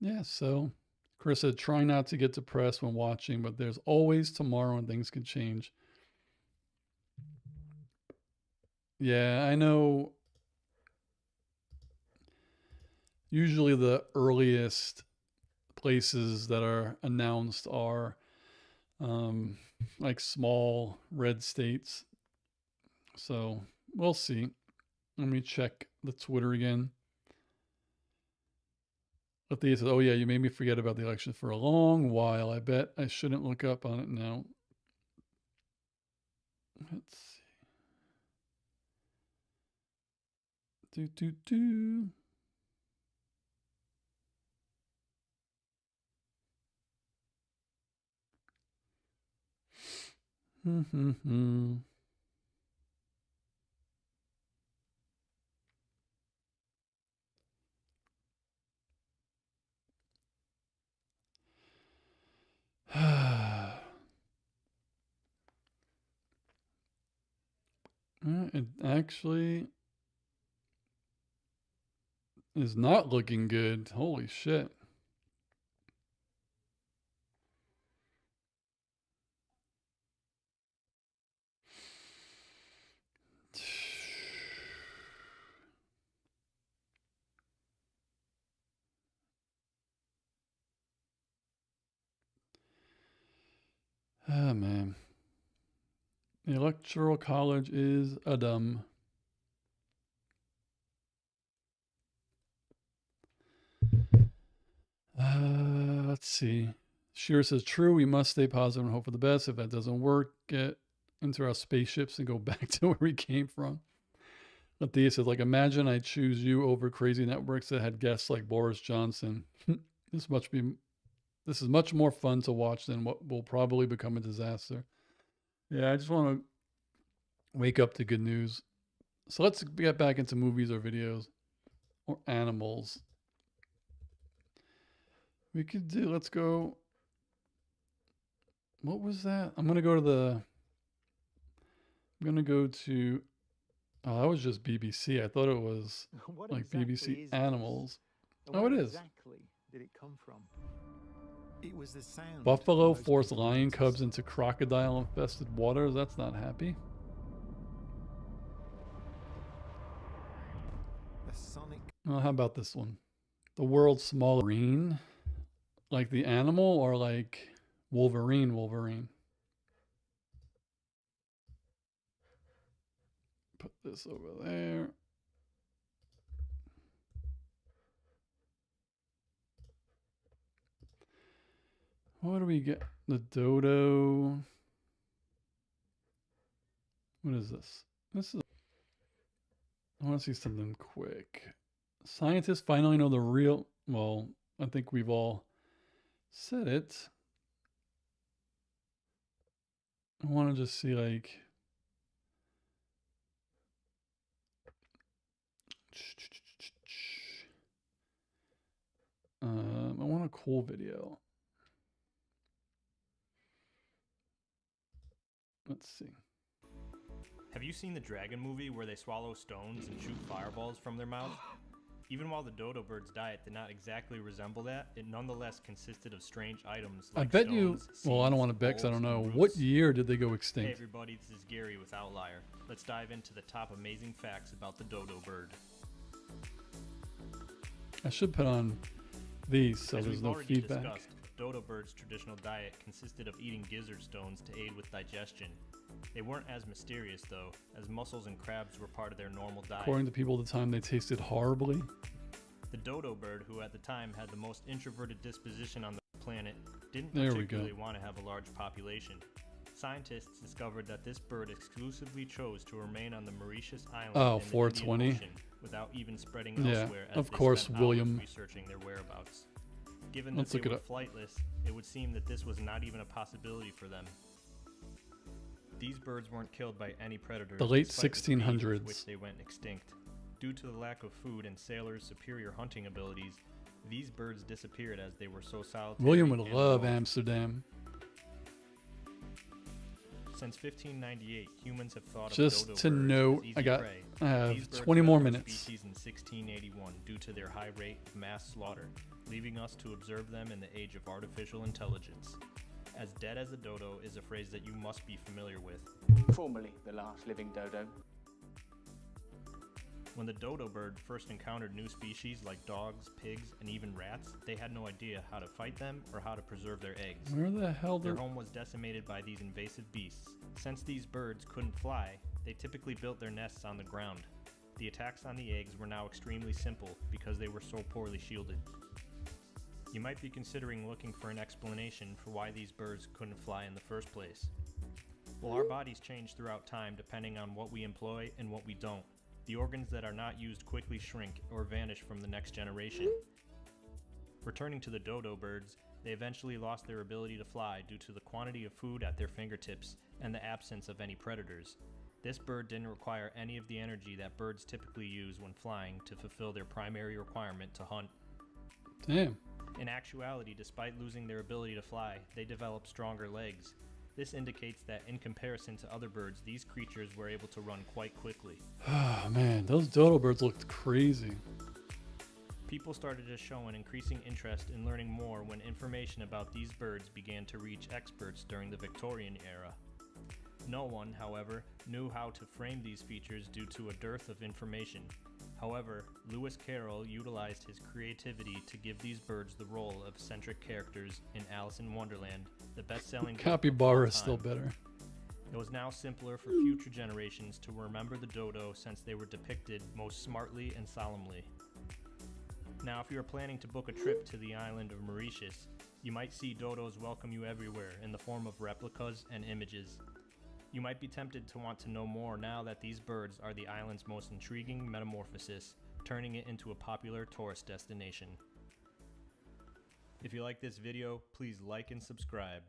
Yeah, so Chris said, try not to get depressed when watching, but there's always tomorrow and things can change. Yeah, I know. Usually the earliest places that are announced are like small red states. So we'll see. Let me check the Twitter again. Thea says, oh yeah, you made me forget about the election for a long while. I bet I shouldn't look up on it now. Let's see. Do. Hmm. It actually is not looking good. Holy shit. Ah, man. The Electoral College is a dumb. Let's see. Shearer says, true, we must stay positive and hope for the best. If that doesn't work, get into our spaceships and go back to where we came from. Thea says, like, imagine I choose you over crazy networks that had guests like Boris Johnson. This is much more fun to watch than what will probably become a disaster. Yeah, I just want to wake up to good news. So let's get back into movies or videos or animals. We could do, let's go. What was that? I'm going to go to, oh, that was just BBC. I thought it was What like exactly BBC is Animals. this? Oh, Where it is. exactly did it come from? It was the sound. Buffalo most forced people lion noticed. cubs into crocodile-infested waters. That's not happy. The sonic. Well, how about this one? The world's smallest Wolverine, like the animal, or like Wolverine. Put this over there. What do we get? The dodo. What is this? I want to see something quick. Scientists finally know the real, well, I think we've all said it. I want to just see like, I want a cool video. Let's see. Have you seen the dragon movie where they swallow stones and shoot fireballs from their mouth? Even while the dodo bird's diet did not exactly resemble that, it nonetheless consisted of strange items like I bet you, stones, well, I don't seeds, want to bet 'cause I bulbs, don't know. and What roots. year did they go Hey extinct? everybody, this is Gary with Outlier. Let's dive into the top amazing facts about the dodo bird. I should put on these so As there's we've no already feedback. discussed, dodo bird's traditional diet consisted of eating gizzard stones to aid with digestion. They weren't as mysterious though, as mussels and crabs were part of their normal diet. According to people at the time, they tasted horribly. The dodo bird, who at the time had the most introverted disposition on the planet, didn't There we particularly go. want to have a large population. Scientists discovered that this bird exclusively chose to remain on the Mauritius Island Oh, in the 420. Indian Ocean without even spreading Yeah, elsewhere as of they course, spent William. hours researching their whereabouts. Given that Let's they look it were up. flightless, it would seem that this was not even a possibility for them. These birds weren't killed by any predators. The late despite the speed with 1600s. which they went extinct. Due to the lack of food and sailors' superior hunting abilities, these birds disappeared as they were so solitary. William would and love alone. Amsterdam. Since 1598, humans have thought Just of dodo to birds note, as easy I got- prey. I have These birds 20 left more their minutes. Species in 1681 due to their high rate of mass slaughter, leaving us to observe them in the age of artificial intelligence. As dead as a dodo is a phrase that you must be familiar with. Formerly the last living dodo. When the dodo bird first encountered new species like dogs, pigs, and even rats, they had no idea how to fight them or how to preserve their eggs. Where the hell Their did... home was decimated by these invasive beasts. Since these birds couldn't fly, they typically built their nests on the ground. The attacks on the eggs were now extremely simple because they were so poorly shielded. You might be considering looking for an explanation for why these birds couldn't fly in the first place. Well, our bodies change throughout time depending on what we employ and what we don't. The organs that are not used quickly shrink or vanish from the next generation. Returning to the dodo birds, they eventually lost their ability to fly due to the quantity of food at their fingertips and the absence of any predators. This bird didn't require any of the energy that birds typically use when flying to fulfill their primary requirement to hunt. Damn. In actuality, despite losing their ability to fly, they developed stronger legs. This indicates that in comparison to other birds, these creatures were able to run quite quickly. Oh man, those dodo birds looked crazy. People started to show an increasing interest in learning more when information about these birds began to reach experts during the Victorian era. No one, however, knew how to frame these features due to a dearth of information. However, Lewis Carroll utilized his creativity to give these birds the role of centric characters in Alice in Wonderland, the best-selling book of all Capybara is time. still better. It was now simpler for future generations to remember the dodo since they were depicted most smartly and solemnly. Now, if you are planning to book a trip to the island of Mauritius, you might see dodos welcome you everywhere in the form of replicas and images. You might be tempted to want to know more now that these birds are the island's most intriguing metamorphosis, turning it into a popular tourist destination. If you like this video, please like and subscribe.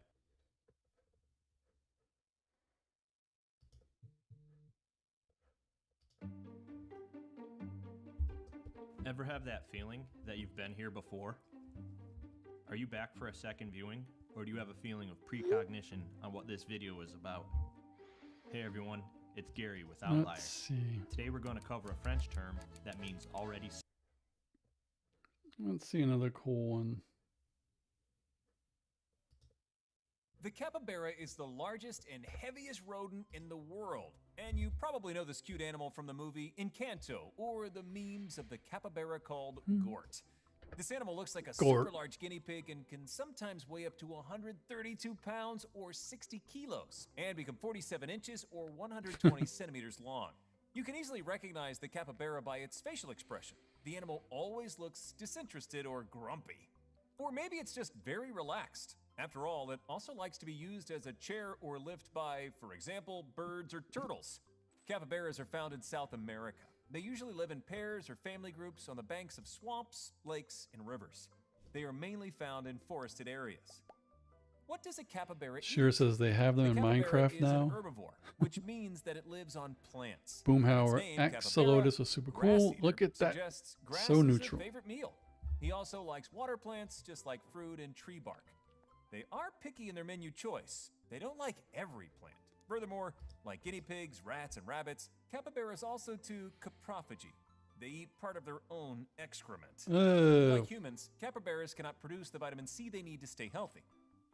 Ever have that feeling that you've been here before? Are you back for a second viewing, or do you have a feeling of precognition on what this video is about? Hey everyone, it's Gary with Outlier. Let's see. Today we're going to cover a French term that means already seen. Let's see another cool one. The capybara is the largest and heaviest rodent in the world. And you probably know this cute animal from the movie Encanto, or the memes of the capybara called Gort. This animal looks like a super large guinea pig and can sometimes weigh up to 132 pounds or 60 kilos, and become 47 inches or 120 centimeters long. You can easily recognize the capybara by its facial expression. The animal always looks disinterested or grumpy. Or maybe it's just very relaxed. After all, it also likes to be used as a chair or lift by, for example, birds or turtles. Capybaras are found in South America. They usually live in pairs or family groups on the banks of swamps, lakes, and rivers. They are mainly found in forested areas. What does a capybara eat? Sure says they have them in Minecraft now. An herbivore, which means that it lives on plants. Boomhauer Its name, Axolotl was super cool. grass Look eater, at that. suggests grass So is neutral. their favorite meal. He also likes water plants, just like fruit and tree bark. They are picky in their menu choice. They don't like every plant. Furthermore, like guinea pigs, rats, and rabbits, capybaras also to coprophagy. They eat part of their own excrement. Like humans, capybaras cannot produce the vitamin C they need to stay healthy.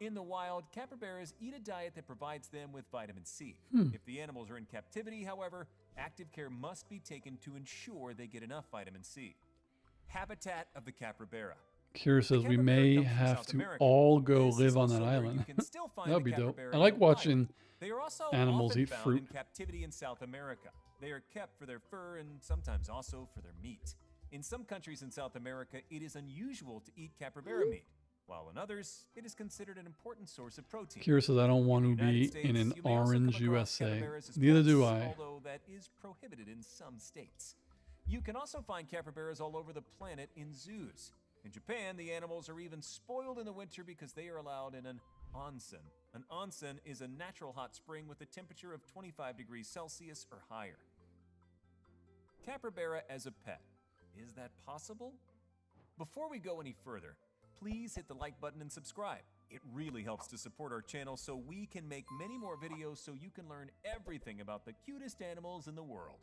In the wild, capybaras eat a diet that provides them with vitamin C. If the animals are in captivity, however, active care must be taken to ensure they get enough vitamin C. Habitat of the capybara. Kira says we may have to all go live on that island. That would be dope. I like watching They are also animals often eat found fruit. in captivity in South America. They are kept for their fur and sometimes also for their meat. In some countries in South America, it is unusual to eat capybara meat, while in others, it is considered an important source of protein. Kira says I don't want to United be States, in an you may also come orange across USA. capybaras as Neither do pets, I. Although that is prohibited in some states. You can also find capybaras all over the planet in zoos. In Japan, the animals are even spoiled in the winter because they are allowed in an onsen. An onsen is a natural hot spring with a temperature of 25 degrees Celsius or higher. Capybara as a pet. Is that possible? Before we go any further, please hit the like button and subscribe. It really helps to support our channel so we can make many more videos so you can learn everything about the cutest animals in the world.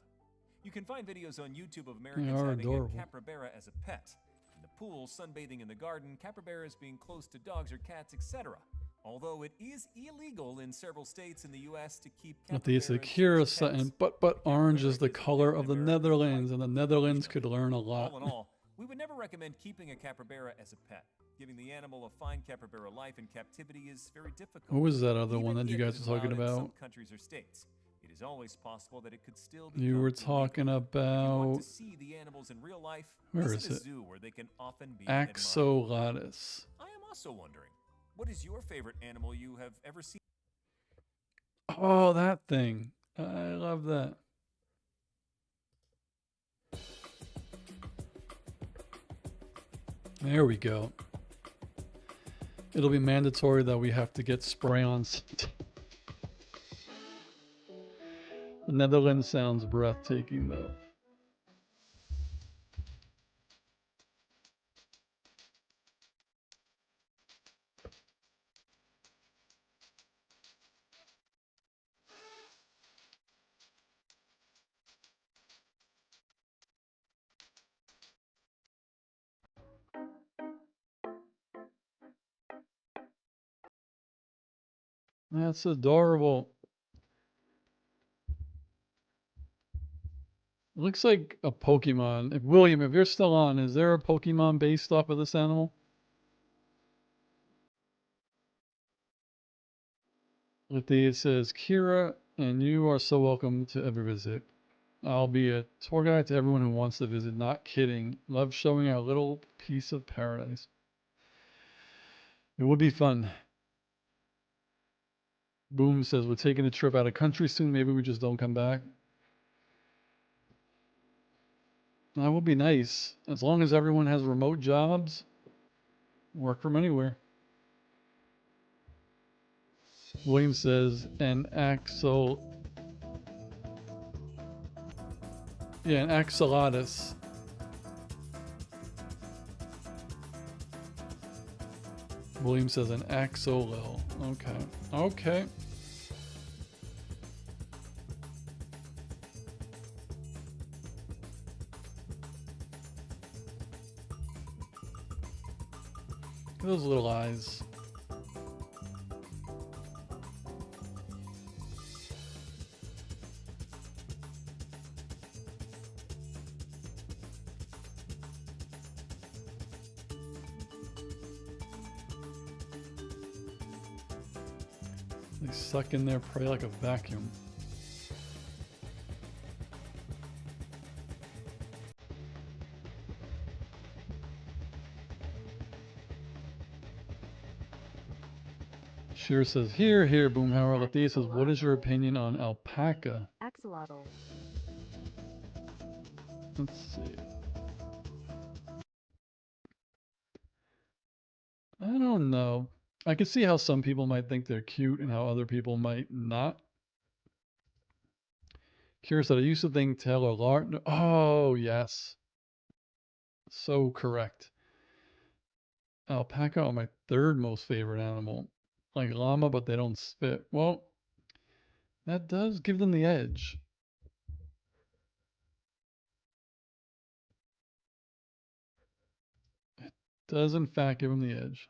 You can find videos on YouTube of Americans are having adorable. a capybara as a pet. In the pool, sunbathing in the garden, capybaras being close to dogs or cats, etc. Although it is illegal in several states in the U.S. to keep Not these capybaras Kira as Sutton, pets. but orange is the Capybara color an of the American Netherlands, white and the Netherlands species. could learn a lot. All in all, we would never recommend keeping a capybara as a pet. Giving the animal a fine capybara life in captivity is very difficult. What was that other one Even that you if guys it is were talking allowed in some about? countries or states, it is always possible that it could still be. You were talking If you about want to see the animals in real life, Where visit is a it? zoo where they can often be admired. Axolotl. I am also wondering, what is your favorite animal you have ever seen? Oh, that thing. I love that. There we go. It'll be mandatory that we have to get spray-ons. The Netherlands sounds breathtaking, though. That's adorable. It looks like a Pokemon. If William, if you're still on, is there a Pokemon based off of this animal? It says, Kira, and you are so welcome to every visit. I'll be a tour guide to everyone who wants to visit. Not kidding. Love showing our little piece of paradise. It would be fun. Boom says, we're taking a trip out of country soon. Maybe we just don't come back. That would be nice. As long as everyone has remote jobs, work from anywhere. William says, an axel. Yeah, an axolatus. William says an axolel. Okay. Okay. Look at those little eyes. They suck in their prey like a vacuum. Sheer says, here, Boomhauer. Lathea says, what is your opinion on alpaca? Axolotl. Let's see. I don't know. I can see how some people might think they're cute and how other people might not. Kira said, I used to think Taylor Larton. Oh, yes. So correct. Alpaca are my third most favorite animal. Like llama, but they don't spit. Well, that does give them the edge. It does, in fact, give them the edge.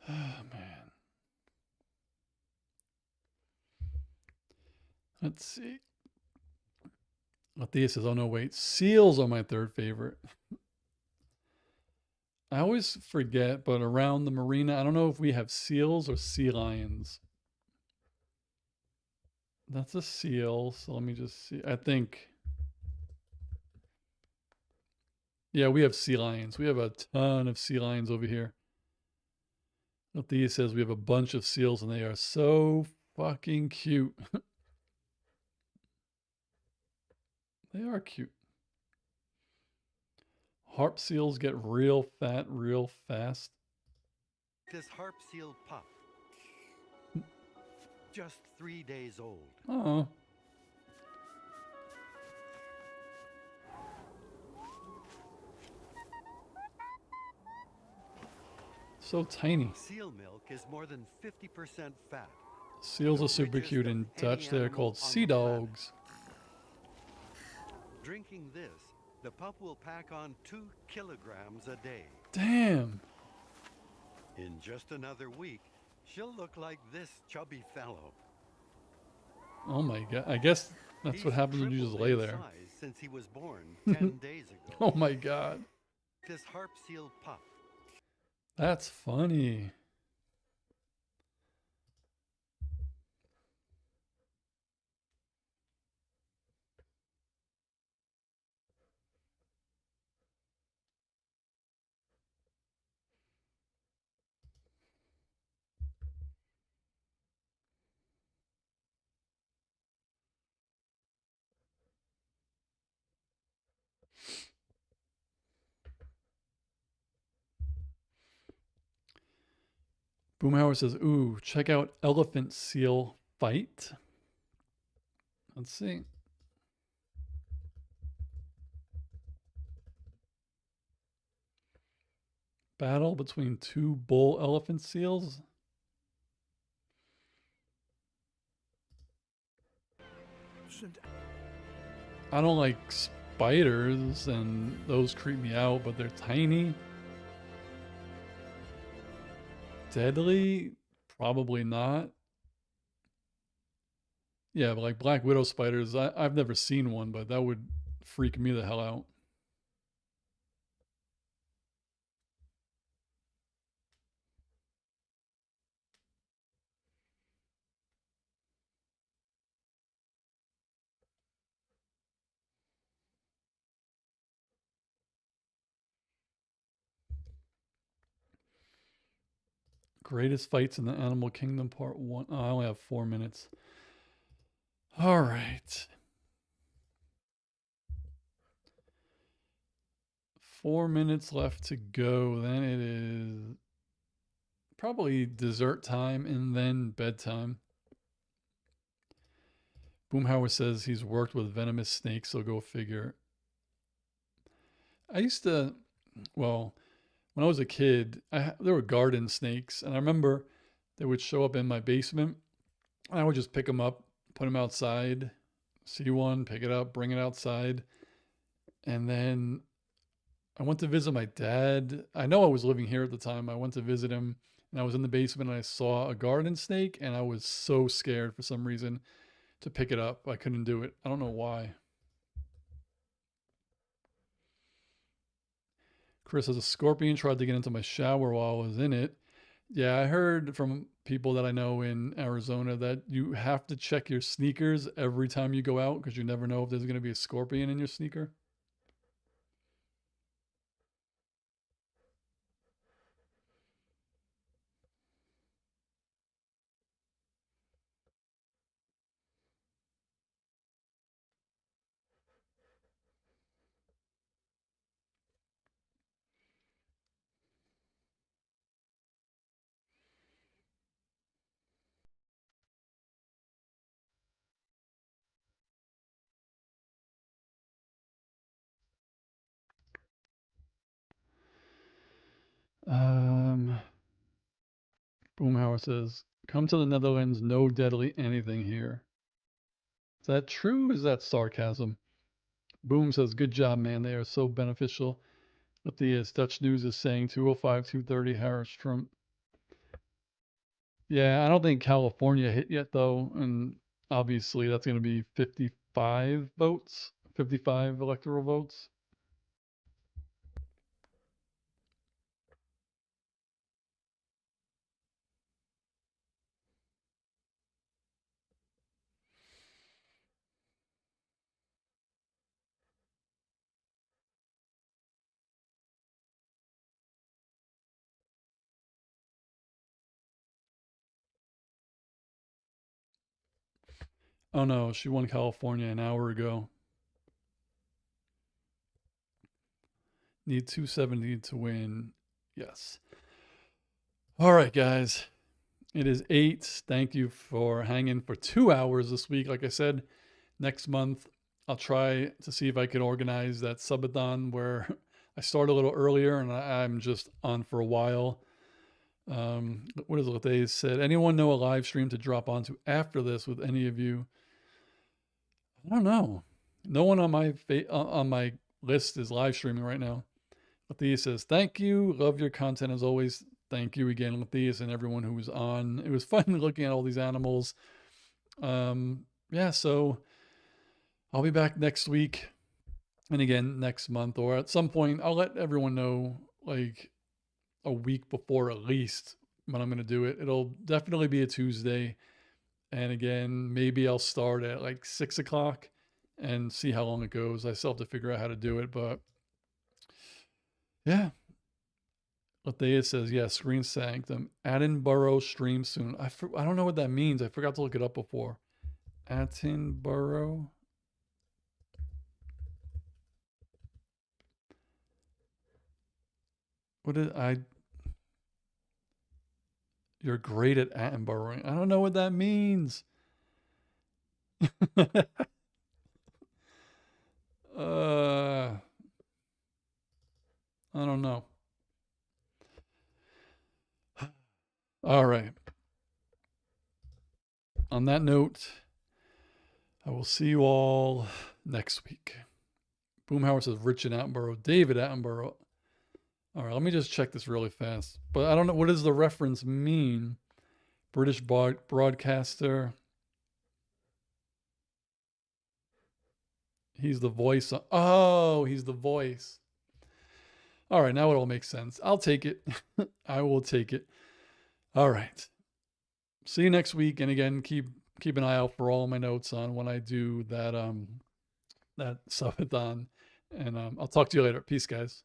Oh, man. Let's see. Lathea says, oh no, wait. Seals are my third favorite. I always forget, but around the marina, I don't know if we have seals or sea lions. That's a seal, so let me just see. I think... Yeah, we have sea lions. We have a ton of sea lions over here. Lathea says we have a bunch of seals, and they are so fucking cute. They are cute. Harp seals get real fat real fast. This harp seal pup. Just 3 days old. Oh. So tiny. Seal milk is more than 50% fat. Seals are super cute. In Dutch, they're called sea dogs. Drinking this, the pup will pack on 2 kilograms a day. Damn. In just another week, she'll look like this chubby fellow. Oh my god. I guess That's He's what happens when you just tripled lay in there. size since he was born 10 days ago. Oh my god. This harp seal pup. That's funny. Boomhauer says, ooh, check out elephant seal fight. Let's see. Battle between two bull elephant seals. I don't like spiders, and those creep me out, but they're tiny. Deadly? Probably not. Yeah, but like Black Widow spiders, I've never seen one, but that would freak me the hell out. Greatest fights in the Animal Kingdom Part 1. Oh, I only have 4 minutes. All right. 4 minutes left to go. Then it is probably dessert time and then bedtime. Boomhauer says he's worked with venomous snakes, so go figure. I used to, well, when I was a kid, there were garden snakes, and I remember they would show up in my basement, and I would just pick them up, put them outside, see one, pick it up, bring it outside, and then I went to visit my dad. I know I was living here at the time. I went to visit him, and I was in the basement, and I saw a garden snake, and I was so scared for some reason to pick it up. I couldn't do it. I don't know why. Chris says a scorpion tried to get into my shower while I was in it. Yeah, I heard from people that I know in Arizona that you have to check your sneakers every time you go out because you never know if there's going to be a scorpion in your sneaker. Boomhauer says, come to the Netherlands, no deadly anything here. Is that true? Is that sarcasm? Boom says, good job, man. They are so beneficial. But the Dutch News is saying 205, 230 Harris Trump. Yeah, I don't think California hit yet, though. And obviously, that's going to be 55 votes, 55 electoral votes. Oh no, she won California an hour ago. Need 270 to win. Yes. All right, guys. It is 8. Thank you for hanging for 2 hours this week. Like I said, next month I'll try to see if I can organize that subathon where I start a little earlier and I'm just on for a while. What is it they said? Anyone know a live stream to drop onto after this with any of you? I don't know. No one on my list is live streaming right now. Lathea says, thank you. Love your content as always. Thank you again, Lathea, and everyone who was on. It was fun looking at all these animals. Yeah, so I'll be back next week. And again, next month or at some point, I'll let everyone know like a week before at least when I'm going to do it. It'll definitely be a Tuesday. And again, maybe I'll start at like 6 o'clock and see how long it goes. I still have to figure out how to do it, but yeah. Lathea says, yeah, Screen Sanctum. Attenborough stream soon. I don't know what that means. I forgot to look it up before. Attenborough. What did I... You're great at Attenboroughing. I don't know what that means. I don't know. All right. On that note, I will see you all next week. Boomhauer says Richard Attenborough, David Attenborough. All right, let me just check this really fast. But I don't know, what does the reference mean? British broadcaster. He's the voice. Oh, he's the voice. All right, now it all makes sense. I'll take it. I will take it. All right. See you next week. And again, keep an eye out for all my notes on when I do that subathon. And I'll talk to you later. Peace, guys.